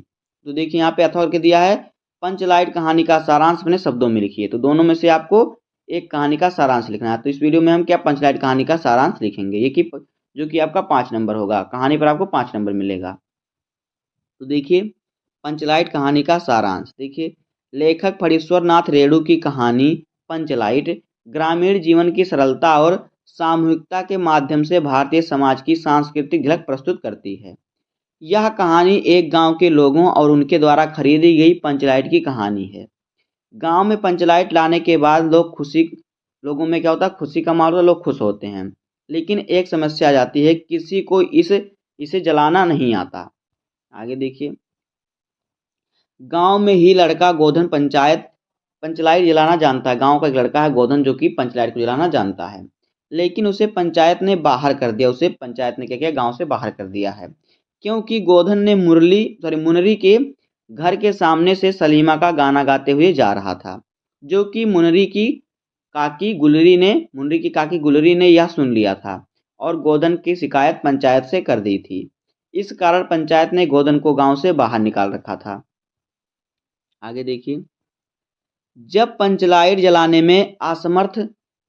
तो देखिए यहाँ पे अथवा के दिया है पंचलाइट कहानी का सारांश अपने शब्दों में लिखिए। तो दोनों में से आपको एक कहानी का सारांश लिखना है। तो इस वीडियो में हम क्या पंचलाइट कहानी का सारांश लिखेंगे, ये कि जो कि आपका 5 नंबर होगा, कहानी पर आपको 5 नंबर मिलेगा। तो देखिए पंचलाइट कहानी का सारांश, देखिए लेखक फणीश्वर नाथ रेणु की कहानी पंचलाइट ग्रामीण जीवन की सरलता और सामूहिकता के माध्यम से भारतीय समाज की सांस्कृतिक झलक प्रस्तुत करती है। यह कहानी एक गांव के लोगों और उनके द्वारा खरीदी गई पंचलाइट की कहानी है। गांव में पंचलाइट लाने के बाद लोगों में क्या होता है, खुशी का माहौल होता है, लोग खुश होते हैं। लेकिन एक समस्या आ जाती है, किसी को इसे जलाना नहीं आता। आगे देखिए गांव में ही लड़का गोधन पंचलाइट जलाना जानता है। गांव का एक लड़का है गोधन जो कि पंचलाइट को जलाना जानता है, लेकिन उसे पंचायत ने बाहर कर दिया। उसे पंचायत ने क्या किया, गांव से बाहर कर दिया है, क्योंकि गोधन ने मुनरी के घर के सामने से सलीमा का गाना गाते हुए जा रहा था, जो कि मुनरी की काकी गुलरी ने यह सुन लिया था और गोधन की शिकायत पंचायत से कर दी थी। इस कारण पंचायत ने गोधन को गांव से बाहर निकाल रखा था। आगे देखिए जब पंचलाइट जलाने में असमर्थ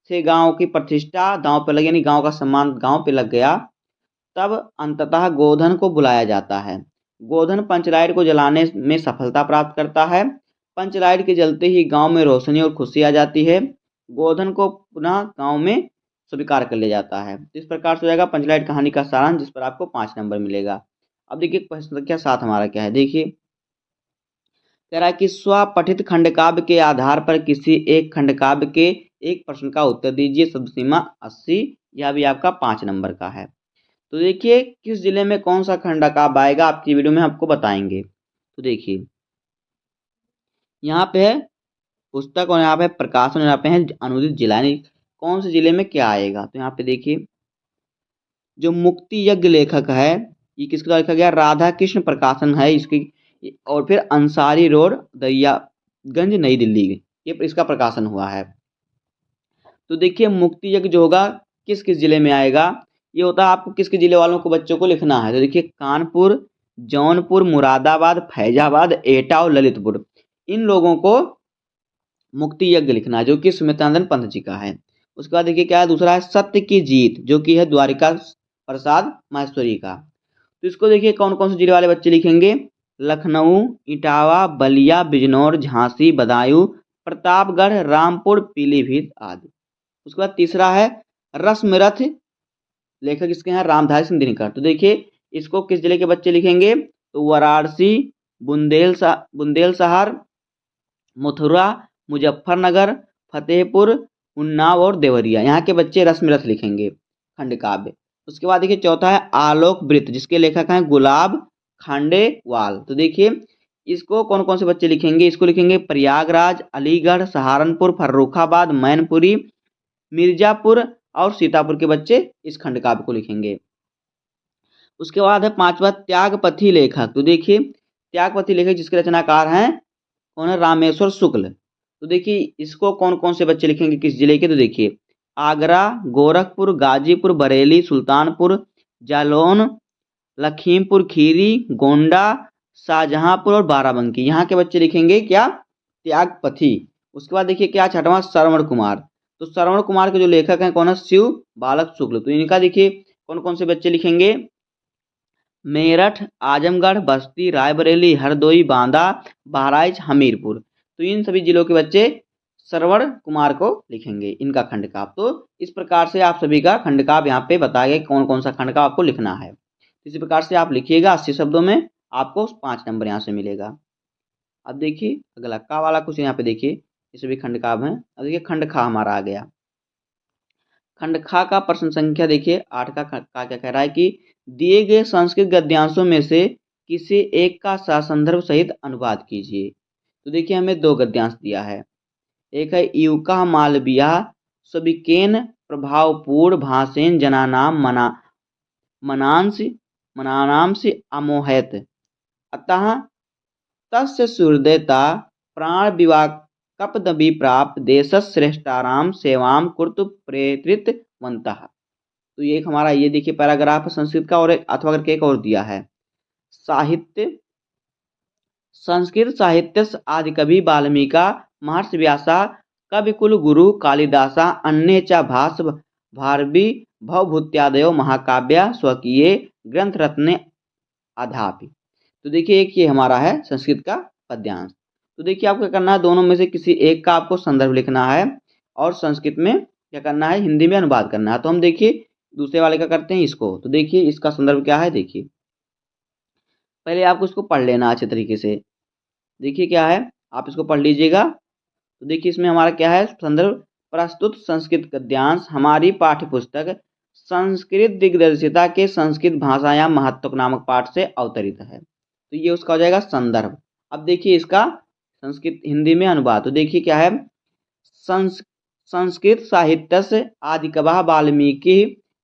से गांव की प्रतिष्ठा दांव पर लगी, यानी गांव का सम्मान गांव पे लग गया, तब अंततः गोधन को बुलाया जाता है। गोधन पंचलाइट को जलाने में सफलता प्राप्त करता है। पंचलाइट के जलते ही गांव में रोशनी और खुशी आ जाती है। गोधन को पुनः गांव में स्वीकार कर लिया जाता है। इस प्रकार से हो जाएगा पंचलाइट कहानी का सारांश, जिस पर आपको 5 नंबर मिलेगा। अब देखिए प्रश्न संख्या 7 हमारा क्या है, देखिए कह रहा है कि स्वपठित खंडकाव्य के आधार पर किसी एक खंडकाव्य के एक प्रश्न का उत्तर दीजिए। शब्द सीमा 80, यह भी आपका 5 नंबर का है। तो देखिए किस जिले में कौन सा खंडकाव्य आएगा, आपकी वीडियो में आपको बताएंगे। तो देखिए यहाँ पे है पुस्तक और यहाँ पे प्रकाशन और यहाँ पे है अनुदित जिला, यानी कौन से जिले में क्या आएगा। तो यहाँ पे देखिए जो मुक्ति यज्ञ लेखक है, ये किसके द्वारा लिखा गया, राधा कृष्ण प्रकाशन है इसकी, और फिर अंसारी रोड दरियागंज नई दिल्ली, ये इसका प्रकाशन हुआ है। तो देखिए मुक्ति यज्ञ जो होगा किस किस जिले में आएगा, ये होता है आपको किस किस जिले वालों को बच्चों को लिखना है। तो देखिए कानपुर, जौनपुर, मुरादाबाद, फैजाबाद, एटा और ललितपुर, इन लोगों को मुक्ति यज्ञ लिखना है, जो कि सुमित्रानंद पंत जी का है। उसके बाद देखिए क्या है, दूसरा है सत्य की जीत, जो कि है द्वारिका प्रसाद माहेश्वरी का। तो इसको देखिए कौन कौन से जिले वाले बच्चे लिखेंगे, लखनऊ, इटावा, बलिया, बिजनौर, झांसी, बदायूं, प्रतापगढ़, रामपुर, पीलीभीत आदि। उसके बाद तीसरा है रश्मिरथ, लेखक इसके हैं रामधारी सिंह दिनकर। तो देखिए इसको किस जिले के बच्चे लिखेंगे, तो वाराणसी, बुंदेलशहर, मथुरा, मुजफ्फरनगर, फतेहपुर, उन्नाव और देवरिया, यहाँ के बच्चे रश्मिरथ लिखेंगे खंड काव्य। उसके बाद देखिए चौथा है आलोक वृत्त, जिसके लेखक हैं गुलाब खांडेवाल। तो देखिए इसको कौन कौन से बच्चे लिखेंगे, इसको लिखेंगे प्रयागराज, अलीगढ़, सहारनपुर, फर्रुखाबाद, मैनपुरी, मिर्जापुर और सीतापुर के बच्चे इस खंड काव्य को लिखेंगे। उसके बाद है पांचवा त्यागपथी लेखक। तो देखिए त्यागपथी लेखक जिसके रचनाकार हैं कौन है, रामेश्वर शुक्ल। तो देखिए इसको कौन कौन से बच्चे लिखेंगे किस जिले के, तो देखिए आगरा, गोरखपुर, गाजीपुर, बरेली, सुल्तानपुर, जालौन, लखीमपुर खीरी, गोंडा, शाहजहांपुर और बाराबंकी, यहाँ के बच्चे लिखेंगे क्या, त्यागपथी। उसके बाद देखिए क्या छठवां श्रवण कुमार। तो श्रवण कुमार के जो लेखक हैं कौन है, शिव बालक शुक्ल। तो इनका देखिए कौन कौन से बच्चे लिखेंगे, मेरठ, आजमगढ़, बस्ती, रायबरेली, हरदोई, बांदा, बहराइच, हमीरपुर। तो इन सभी जिलों के बच्चे श्रवण कुमार को लिखेंगे इनका खंडकाव्य। तो इस प्रकार से आप सभी का खंडकाव्य यहाँ पे बताया गया कौन कौन सा खंडकाव्य आपको लिखना है। इसी प्रकार से आप लिखिएगा 80 शब्दों में, आपको 5 नंबर यहाँ से मिलेगा। अब देखिए अगला का वाला क्वेश्चन यहाँ पे देखिए इसे भी खंड का है। अब देखिए खंड खा हमारा आ गया। खंड खा का प्रश्न संख्या देखिए 8 का क्या कह रहा है कि दिए गए संस्कृत गद्यांशों में से किसी एक का संदर्भ सहित अनुवाद कीजिए। तो देखिए हमें 2 गद्यांश दिया है। एक है यूका मालविया सबिकेन प्रभावपूर्ण भाषेन जनानाम मनांसि मनानांसि अमोहयत अतः तस्य सुहृदयता प्राण विवाकपदवि प्राप्त देशश्रेष्ठाराम सेवाम कुर्तु प्रेरितवन्तः। तो ये एक हमारा ये देखिए पैराग्राफ है संस्कृत का, और अथवा करके एक और दिया है साहित्य संस्कृत साहित्य आदि कवि वाल्मीका महर्षि व्यासा कविकुल गुरु कालिदासा अन्य च भास भारवी भवभूत्यादयो महाकाव्या स्वकीय ग्रंथ रत्ने आधापि। तो देखिए एक ये हमारा है संस्कृत का पद्यांश। तो देखिए आपको क्या करना है, दोनों में से किसी एक का आपको संदर्भ लिखना है और संस्कृत में क्या करना है, हिंदी में अनुवाद करना है। तो हम देखिए दूसरे वाले का करते हैं इसको। तो देखिए इसका संदर्भ क्या है, देखिए पहले आपको इसको पढ़ लेना अच्छे तरीके से। देखिए क्या है, आप इसको पढ़ लीजिएगा। तो देखिए इसमें हमारा क्या है संदर्भ, प्रस्तुत संस्कृत गद्यांश हमारी पाठ्य पुस्तक संस्कृत दिग्दर्शिता के संस्कृत भाषा या महत्व नामक पाठ से अवतरित है। तो ये उसका हो जाएगा संदर्भ। अब देखिए इसका संस्कृत हिंदी में अनुवाद। तो देखिए क्या है, संस्कृत साहित्य आदिकवि वाल्मीकि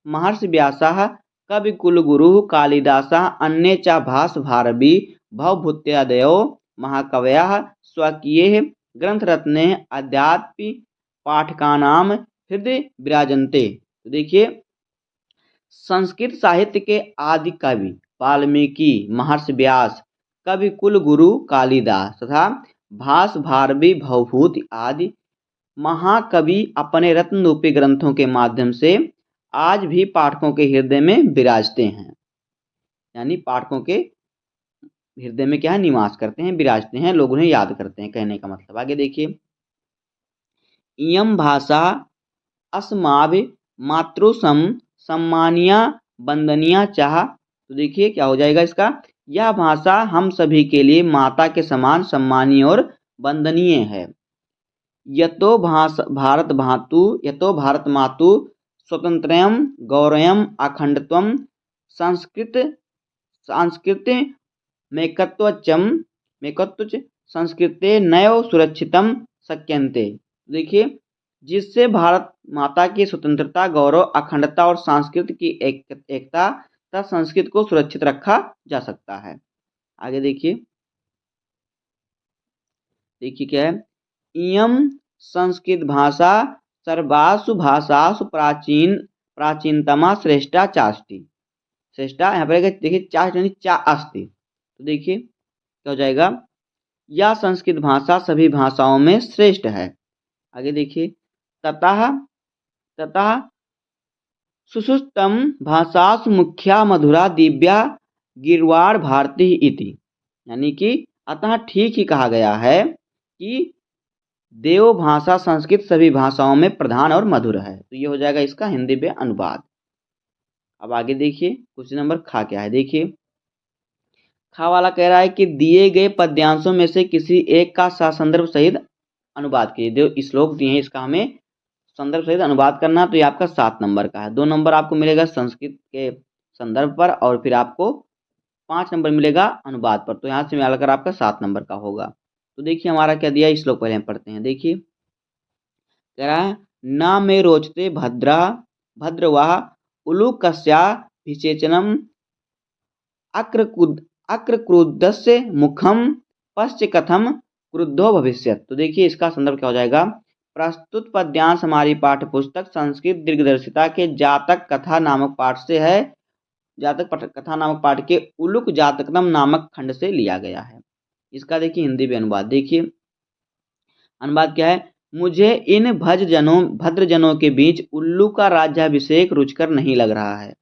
महर्षि व्यासः कविकुलगुरुः कालिदासः अन्ये च भास भारवी भवभूत्यादयो महाकवयः स्वकीये ग्रंथरत्ने अद्यापि पाठकानां हृदय विराजन्ते। तो देखिए संस्कृत साहित्य के आदि कवि वाल्मीकि महर्षि व्यास कवि कुल गुरु कालिदास तथा भास भारवी भवभूत आदि महाकवि अपने रत्न रूपी ग्रंथों के माध्यम से आज भी पाठकों के हृदय में विराजते हैं। यानी पाठकों के हृदय में क्या है, निवास करते हैं, विराजते हैं, लोग उन्हें याद करते हैं, कहने का मतलब। आगे देखिए इयं भाषा अस्माभि मातृसम सम्मानिया वंदनिया चाह। तो देखिए क्या हो जाएगा इसका, यह भाषा हम सभी के लिए माता के समान सम्मानीय और वंदनीय है। यतो भारत मातु स्वतंत्रयम गौरयम अखंडत्वम सांस्कृत मेकत्वच संस्कृते नैव सुरक्षितम शक्यन्ते। देखिए जिससे भारत माता की स्वतंत्रता गौरव अखंडता और सांस्कृतिक की एकता तथा संस्कृत को सुरक्षित रखा जा सकता है। आगे देखिए क्या है, इयं संस्कृत भाषा सर्वासु भाषासु प्राचीनतमा श्रेष्ठा चास्ति। श्रेष्ठा यहाँ पर देखिए चाष्ट यानी चा अस्ति। तो देखिए क्या हो जाएगा, यह संस्कृत भाषा सभी भाषाओं में श्रेष्ठ है। आगे देखिए ततः सुश्रुतम भाषासु मुख्या मधुरा दिव्या गिरवाड़ भारती इति। यानी कि अतः ठीक ही कहा गया है कि देव भाषा संस्कृत सभी भाषाओं में प्रधान और मधुर है। तो ये हो जाएगा इसका हिंदी में अनुवाद। अब आगे देखिए क्वेश्चन नंबर खा क्या है, देखिए खा वाला कह रहा है कि दिए गए पद्यांशों में से किसी एक का संदर्भ सहित अनुवाद कीजिए। जो श्लोक दिए हैं इसका हमें संदर्भ सहित अनुवाद करना। तो ये आपका 7 नंबर का है। 2 नंबर आपको मिलेगा संस्कृत के संदर्भ पर और फिर आपको 5 नंबर मिलेगा अनुवाद पर। तो यहाँ से मिलाकर आपका 7 नंबर का होगा। तो देखिए हमारा क्या दिया, श्लोक पहले हम पढ़ते हैं। देखिए कह रहा है न मे रोचते भद्रवाह उलूकस्या विचेचनम अक्रक्रुद्धस्य मुखम पश्च कथम क्रुद्धो भविष्यत्। तो देखिए इसका संदर्भ क्या हो जाएगा, प्रस्तुत पद्यांश हमारी पाठ्य पुस्तक संस्कृत दिग्दर्शिता के जातक कथा नामक पाठ से है। जातक कथा नामक पाठ के उलूक जातकम नामक खंड से लिया गया है। इसका देखिए हिंदी में अनुवाद। देखिए अनुवाद क्या है, मुझे इन भद्रजनों के बीच उल्लू का राज्याभिषेक रुचकर नहीं लग रहा है।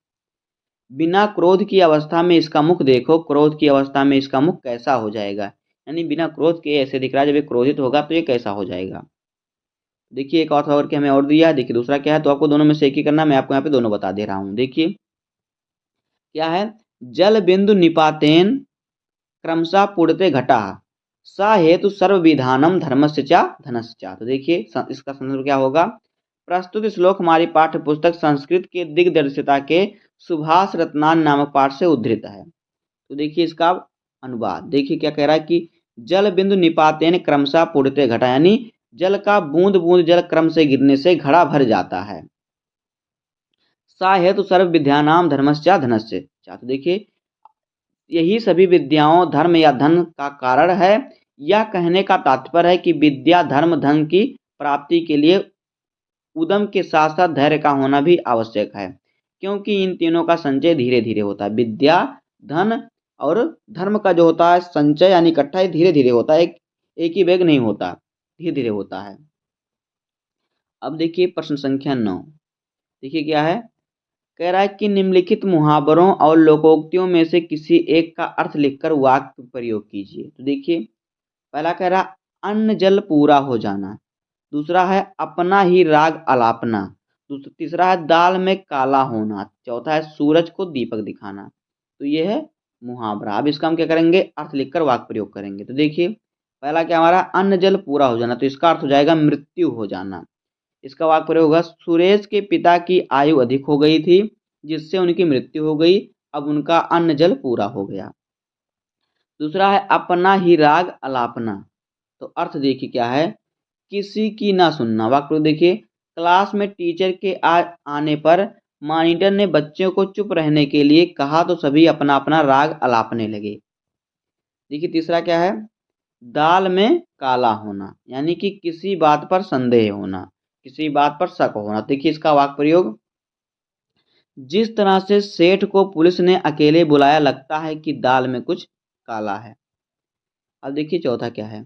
बिना क्रोध की अवस्था में इसका मुख देखो, क्रोध की अवस्था में इसका मुख कैसा हो जाएगा। यानी बिना क्रोध के ऐसे दिख रहा है, जब ये क्रोधित होगा तो ये कैसा हो जाएगा। देखिए एक और के हमें और दिया है। देखिए दूसरा क्या है, तो आपको दोनों में से एक ही करना, मैं आपको यहाँ पे दोनों बता दे रहा हूँ। देखिए क्या है, जल बिंदु निपातेन क्रमशः पुड़ते घटा सा हेतु सर्व विधानम धर्मस्य च धनस्य च। तो देखिए इसका संदर्भ क्या होगा। प्रस्तुत श्लोक हमारी पाठ्य पुस्तक संस्कृत के दिग्दर्शिता के सुभाष रत्नान नामक पाठ से उद्धृत है। तो देखिए इसका अनुवाद देखिए क्या कह रहा है कि जल बिंदु निपातेन क्रमशः पूर्णते घटा, यानी जल का बूंद बूंद जल क्रम से गिरने से घड़ा भर जाता है। सा हेतु सर्व विद्यानाम धर्मस्य धनस्य। तो देखिए यही सभी विद्याओं धर्म या धन का कारण है। यह कहने का तात्पर्य है कि विद्या धर्म धन की प्राप्ति के लिए उद्यम के साथ साथ धैर्य का होना भी आवश्यक है, क्योंकि इन तीनों का संचय धीरे धीरे होता है। विद्या धन और धर्म का जो होता है संचय यानी इकट्ठा धीरे धीरे होता है, एक ही वेग नहीं होता, धीरे धीरे होता है। अब देखिए प्रश्न संख्या 9। देखिए क्या है, कह रहा है कि निम्नलिखित मुहावरों और लोकोक्तियों में से किसी एक का अर्थ लिखकर वाक्य प्रयोग कीजिए। तो देखिए पहला कह रहा अन्न जल पूरा हो जाना, दूसरा है अपना ही राग अलापना, तीसरा है दाल में काला होना, चौथा है सूरज को दीपक दिखाना। तो ये है मुहावरा। अब इसका हम क्या करेंगे, अर्थ लिखकर वाक्य प्रयोग करेंगे। तो देखिए पहला क्या हमारा अन्न जल पूरा हो जाना, तो इसका अर्थ हो जाएगा मृत्यु हो जाना। इसका वाक्य प्रयोग होगा सुरेश के पिता की आयु अधिक हो गई थी जिससे उनकी मृत्यु हो गई, अब उनका अन्न जल पूरा हो गया। दूसरा है अपना ही राग अलापना, तो अर्थ देखिए क्या है, किसी की ना सुनना। वाक्य देखिए क्लास में टीचर के आने पर मॉनिटर ने बच्चों को चुप रहने के लिए कहा तो सभी अपना अपना राग अलापने लगे। देखिए तीसरा क्या है, दाल में काला होना, यानी कि किसी बात पर संदेह होना, किसी बात पर शक होना। देखिए इसका वाक्य प्रयोग, जिस तरह से सेठ को पुलिस ने अकेले बुलाया लगता है कि दाल में कुछ काला है। अब देखिए चौथा क्या है,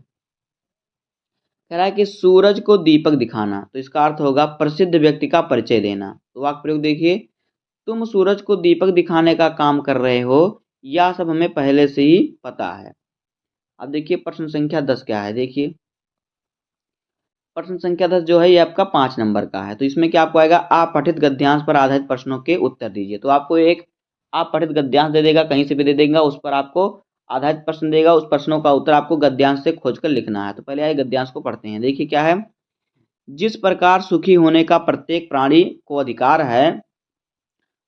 कह रहा है कि सूरज को दीपक दिखाना, तो इसका अर्थ होगा प्रसिद्ध व्यक्ति का परिचय देना। तो वाक्य प्रयोग देखिए, तुम सूरज को दीपक दिखाने का काम कर रहे हो, यह सब हमें पहले से ही पता है। अब देखिए प्रश्न संख्या 10 क्या है। देखिए प्रश्न संख्या 10 जो है ये आपका 5 नंबर का है। तो इसमें क्या आपको आएगा, आप पठित गद्यांश पर आधारित प्रश्नों के उत्तर दीजिए। तो आपको एक आप पठित गद्यांश दे देगा, कहीं से भी दे देगा, उस पर आपको आधारित प्रश्न देगा, उस प्रश्नों का उत्तर आपको गद्यांश से खोजकर लिखना है। तो पहले आइए गद्यांश को पढ़ते हैं। देखिए क्या है, जिस प्रकार सुखी होने का प्रत्येक प्राणी को अधिकार है,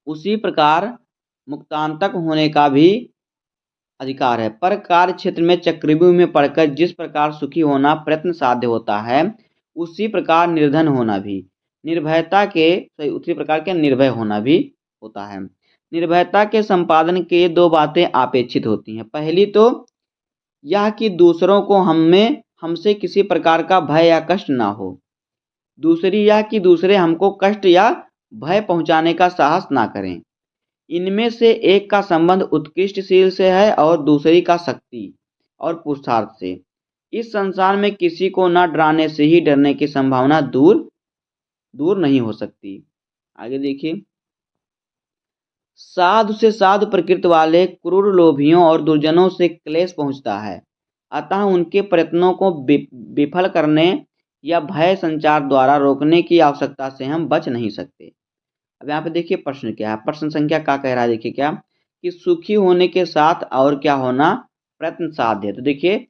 उसी प्रकार मुक्तांतक होने का भी अधिकार है। पर कार्य क्षेत्र में चक्रव्यूह में पड़कर जिस प्रकार सुखी होना प्रयत्न साध्य होता है, उसी प्रकार निर्धन होना भी निर्भयता के उसी प्रकार के निर्भय होना भी होता है। निर्भयता के संपादन के दो बातें अपेक्षित होती हैं। पहली तो यह कि दूसरों को हमसे किसी प्रकार का भय या कष्ट ना हो। दूसरी यह कि दूसरे हमको कष्ट या भय पहुंचाने का साहस ना करें। इनमें से एक का संबंध उत्कृष्टशील से है और दूसरी का शक्ति और पुरुषार्थ से। इस संसार में किसी को न डराने से ही डरने की संभावना दूर दूर नहीं हो सकती। आगे देखिए, साधु से साधु प्रकृति वाले क्रूर लोभियों और दुर्जनों से क्लेश पहुंचता है, अतः उनके प्रयत्नों को विफल करने या भय संचार द्वारा रोकने की आवश्यकता से हम बच नहीं सकते। अब यहाँ पे देखिए प्रश्न क्या है, प्रश्न संख्या क्या कह रहा है। देखिए क्या कि सुखी होने के साथ और क्या होना प्रयत्न साध्य। तो देखिए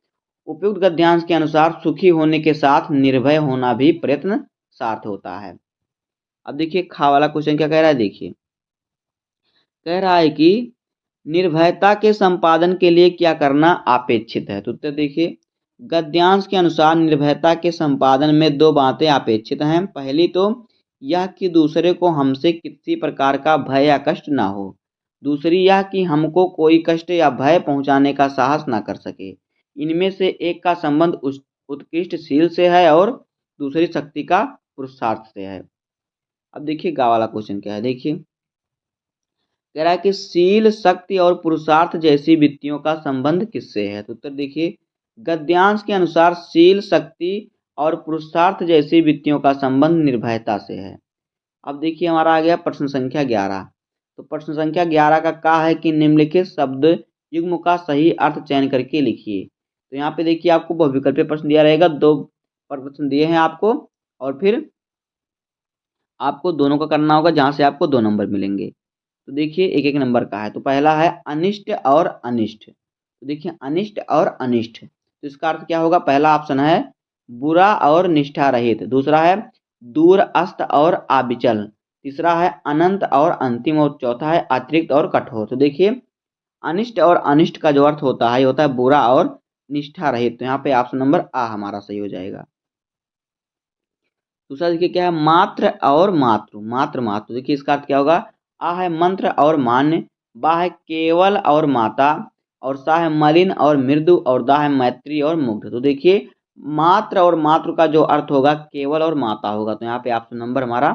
उपयुक्त गद्यांश के अनुसार सुखी होने के साथ निर्भय होना भी प्रयत्न साध्य होता है। अब देखिए खा वाला क्वेश्चन क्या कह रहा है। देखिए कह रहा है कि निर्भयता के संपादन के लिए क्या करना अपेक्षित है। तो उत्तर देखिए, गद्यांश के अनुसार निर्भयता के संपादन में दो बातें अपेक्षित हैं। पहली तो यह कि दूसरे को हमसे किसी प्रकार का भय या कष्ट ना हो। दूसरी यह कि हमको कोई कष्ट या भय पहुंचाने का साहस ना कर सके। इनमें से एक का संबंध उत्कृष्टशील से है और दूसरी शक्ति का पुरुषार्थ से है। अब देखिए गा वाला क्वेश्चन क्या है। देखिए कह रहा है कि शील शक्ति और पुरुषार्थ जैसी वृत्तियों का संबंध किससे है। तो उत्तर देखिए, गद्यांश के अनुसार शील शक्ति और पुरुषार्थ जैसी वृत्तियों का संबंध निर्भयता से है। अब देखिए हमारा आ गया प्रश्न संख्या 11। तो प्रश्न संख्या 11 का क्या है कि निम्नलिखित शब्द युग्म का सही अर्थ चयन करके लिखिए। तो यहाँ पे देखिए आपको बहुविकल्पीय प्रश्न दिया रहेगा, दो प्रश्न दिए हैं आपको और फिर आपको दोनों का करना होगा जहाँ से आपको 2 नंबर मिलेंगे। तो देखिए एक एक नंबर का है। तो पहला है अनिष्ट और अनिष्ट। तो देखिए अनिष्ट और अनिष्ट, तो तो इसका अर्थ क्या होगा? पहला ऑप्शन है बुरा और निष्ठा रहित, दूसरा है दूर अस्त और अविचल, तीसरा है अनंत और अंतिम, और चौथा है अतिरिक्त और कठोर। तो देखिए अनिष्ट और अनिष्ट का जो अर्थ होता है ये होता है बुरा और निष्ठा रहित। तो यहाँ पे ऑप्शन नंबर आ हमारा सही हो जाएगा। दूसरा देखिए क्या है? मात्र और मातृ। मात्र मातृ, देखिए इसका अर्थ क्या होगा? आ है मंत्र और मान्य, बा है केवल और माता, और सा है मलिन और मृदु, और दा है मैत्री और मुग्ध। तो देखिए मात्र और मातृ का जो अर्थ होगा केवल और माता होगा। तो यहाँ पे ऑप्शन नंबर हमारा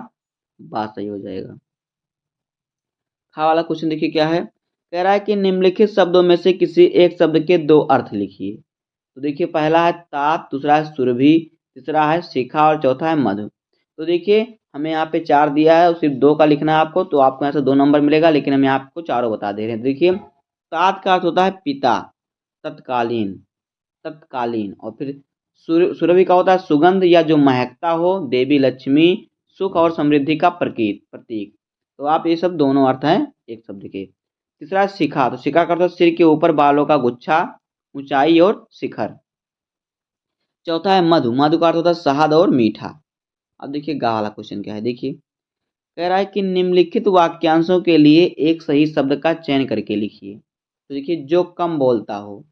बा सही हो जाएगा। खा वाला क्वेश्चन देखिए क्या है? कह रहा है कि निम्नलिखित शब्दों में से किसी एक शब्द के दो अर्थ लिखिए। तो देखिए पहला है तात, दूसरा है सुरभि, तीसरा है शिखा और चौथा है मधु। तो देखिए हमें यहाँ पे 4 दिया है और सिर्फ 2 का लिखना है आपको, तो आपको यहाँ से 2 नंबर मिलेगा, लेकिन हम यहाँ आपको चारों बता दे रहे हैं। देखिए तात का अर्थ होता है पिता, तत्कालीन, तत्कालीन। और फिर सुरभि का होता है सुगंध या जो महकता हो, देवी लक्ष्मी, सुख और समृद्धि का प्रतीक। तो आप ये सब दोनों अर्थ हैं एक शब्द के। तीसरा है शिखा, तो शिखा का अर्थ सिर के ऊपर बालों का गुच्छा, ऊंचाई और शिखर। चौथा है मधु, मधु का अर्थ होता है शहद और मीठा। अब देखिए गा वाला क्वेश्चन क्या है? देखिए कह रहा है कि निम्नलिखित वाक्यांशों के लिए एक सही शब्द का चयन करके लिखिए। तो देखिए जो कम बोलता हो,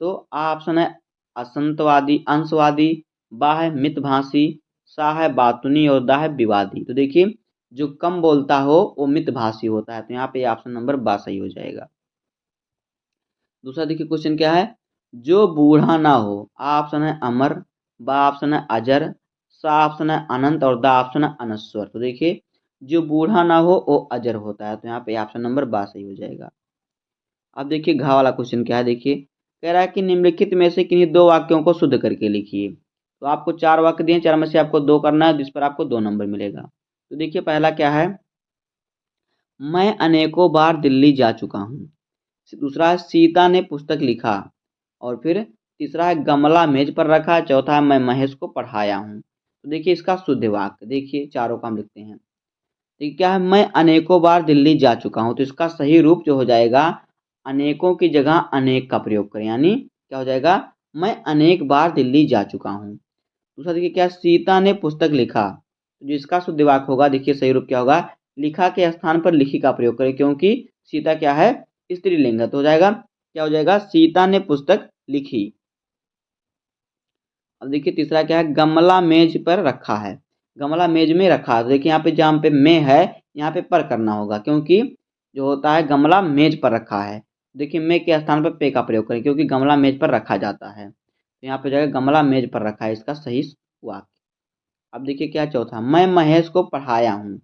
तो आ ऑप्शन है असंतवादी, अंशवादी, बा है मितभाषी, सा है बातुनी, और दा है विवादी। तो देखिए जो कम बोलता हो वो मितभाषी होता है। तो यहाँ पे ऑप्शन नंबर बा सही हो जाएगा। दूसरा देखिए क्वेश्चन क्या है? जो बूढ़ा ना हो, आ ऑप्शन है अमर, बा ऑप्शन है अजर, सा ऑप्शन है अनंत, और दा ऑप्शन है अनश्वर। तो देखिए जो बूढ़ा ना हो वो अजर होता है। तो यहाँ पे ऑप्शन नंबर बा सही हो जाएगा। अब देखिए घा वाला क्वेश्चन क्या है? देखिए कह रहा है कि निम्नलिखित में से किन्हीं 2 वाक्यों को शुद्ध करके लिखिए। तो आपको 4 वाक्य दिए, 4 में से आपको 2 करना है, जिस पर आपको 2 नंबर मिलेगा। तो देखिए पहला क्या है? मैं अनेकों बार दिल्ली जा चुका हूँ। दूसरा है सीता ने पुस्तक लिखा, और फिर तीसरा है गमला मेज पर रखा, चौथा है मैं महेश को पढ़ाया हूँ। तो देखिए इसका शुद्ध वाक्य देखिए चारों का हम लिखते हैं। ठीक क्या है? मैं अनेकों बार दिल्ली जा चुका हूँ, तो इसका सही रूप जो हो जाएगा अनेकों की जगह अनेक का प्रयोग करें, यानी क्या हो जाएगा? मैं अनेक बार दिल्ली जा चुका हूँ। दूसरा देखिए क्या? सीता ने पुस्तक लिखा, तो जिसका शुद्ध वाक्य होगा देखिए सही रूप क्या होगा? लिखा के स्थान पर लिखी का प्रयोग करें, क्योंकि सीता क्या है? स्त्रीलिंग है। तो हो जाएगा क्या हो जाएगा? सीता ने पुस्तक लिखी। अब देखिए तीसरा क्या है? गमला मेज पर रखा है, गमला मेज में रखा है। तो देखिए यहाँ पे जहाँ पे में है यहाँ पे पर करना होगा, क्योंकि जो होता है गमला मेज पर रखा है। देखिए में के स्थान पर पे का प्रयोग करें, क्योंकि गमला मेज पर रखा जाता है। तो यहाँ पे जाएगा गमला मेज पर रखा है, इसका सही वाक्य। अब देखिए क्या चौथा? मैं महेश को पढ़ाया हूँ।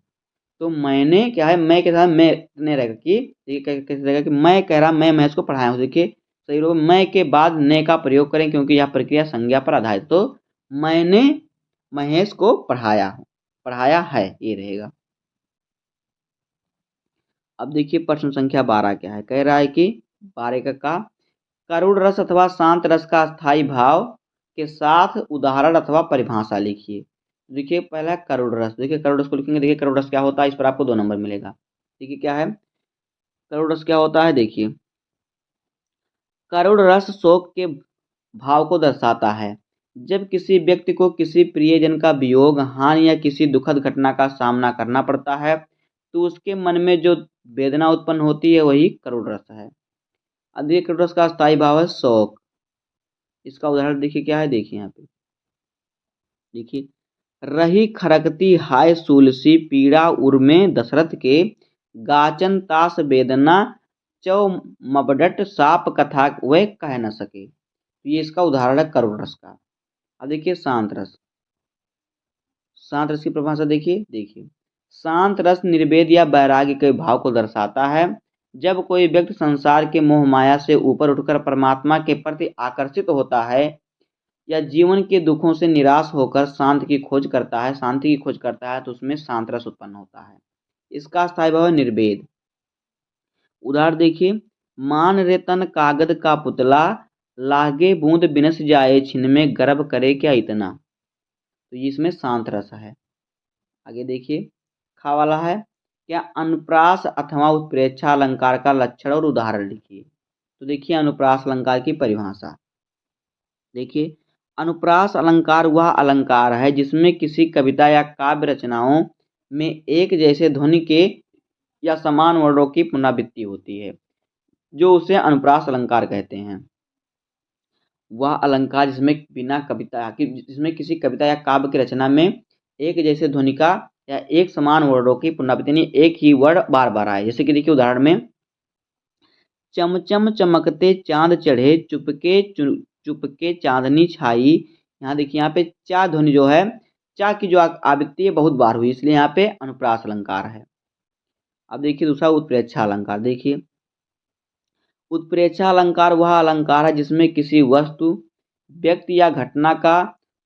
तो मैंने क्या है? मैं के साथ मैं ने रहेगा कि देखिए कैसे रहेगा कि मैं कह रहा मैं महेश को पढ़ाया हूँ। देखिए सही रूप मैं के बाद ने का प्रयोग करें, क्योंकि यह प्रक्रिया संज्ञा पर आधारित। तो मैंने महेश को पढ़ाया है ये रहेगा। अब देखिए प्रश्न संख्या 12 क्या है? कह रहा है कि 12 का करुण रस अथवा शांत रस का स्थायी भाव के साथ उदाहरण अथवा परिभाषा लिखिए। देखिए पहला है करुण रस। देखिए करुण रस को लिखेंगे। देखिए करुण रस क्या होता है? इस पर आपको 2 नंबर मिलेगा। देखिए क्या है करुण रस? क्या होता है? देखिए करुण रस शोक के भाव को दर्शाता है। जब किसी व्यक्ति को किसी प्रियजन का वियोग, हानि या किसी दुखद घटना का सामना करना पड़ता है, तो उसके मन में जो वेदना उत्पन्न होती है वही करुण रस है। अब देखिए करुण रस का स्थायी भाव है शोक। इसका उदाहरण देखिए क्या है? देखिए यहाँ पे देखिए रही खरकती हाय सूलसी पीड़ा उर्मे दशरथ के, गाचन तास वेदना चौ मबडट साप कथा वे कह न सके। तो ये इसका उदाहरण है करुण रस का। अब देखिए शांत रस। शांत रस की परिभाषा देखिए शांत रस निर्वेद या वैराग्य के भाव को दर्शाता है। जब कोई व्यक्ति संसार के मोह माया से ऊपर उठकर परमात्मा के प्रति आकर्षित होता है या जीवन के दुखों से निराश होकर शांति की खोज करता है, तो उसमें शांत रस उत्पन्न होता है। इसका स्थायी भाव है निर्वेद। उदाहरण देखिए मान रे तन कागद का पुतला, लागे बूंद बिनस जाए छिन में गर्भ करे क्या इतना। तो ये इसमें शांत रस है। आगे देखिए खा वाला है क्या? अनुप्रास अथवा उत्प्रेक्षा अलंकार का लक्षण और उदाहरण लिखिए। तो देखिए अनुप्रास अलंकार की परिभाषा। देखिए, अनुप्रास अलंकार वह अलंकार है जिसमें किसी कविता या काव्य रचनाओं में एक जैसे ध्वनि के या समान वर्णों की पुनरावृत्ति होती है, जो उसे अनुप्रास अलंकार कहते हैं। वह अलंकार जिसमें किसी कविता या काव्य की रचना में एक जैसे ध्वनि का या एक समान वर्णों की पुनरावृत्ति, यानी एक ही वर्ण बार-बार आए। जैसे कि देखिए उदाहरण में, चमचम चमकते चाँद चढ़े, चुपके चाँदनी छाई। यहाँ देखिए, यहाँ पे चा ध्वनि जो है, चा की जो आवृत्ति है बहुत बार हुई, इसलिए यहाँ पे अनुप्रास अलंकार है। अब देखिए दूसरा उत्प्रेक्षा अलंकार। देखिए, उत्प्रेक्षा अलंकार वह अलंकार है जिसमें किसी वस्तु, व्यक्ति या घटना का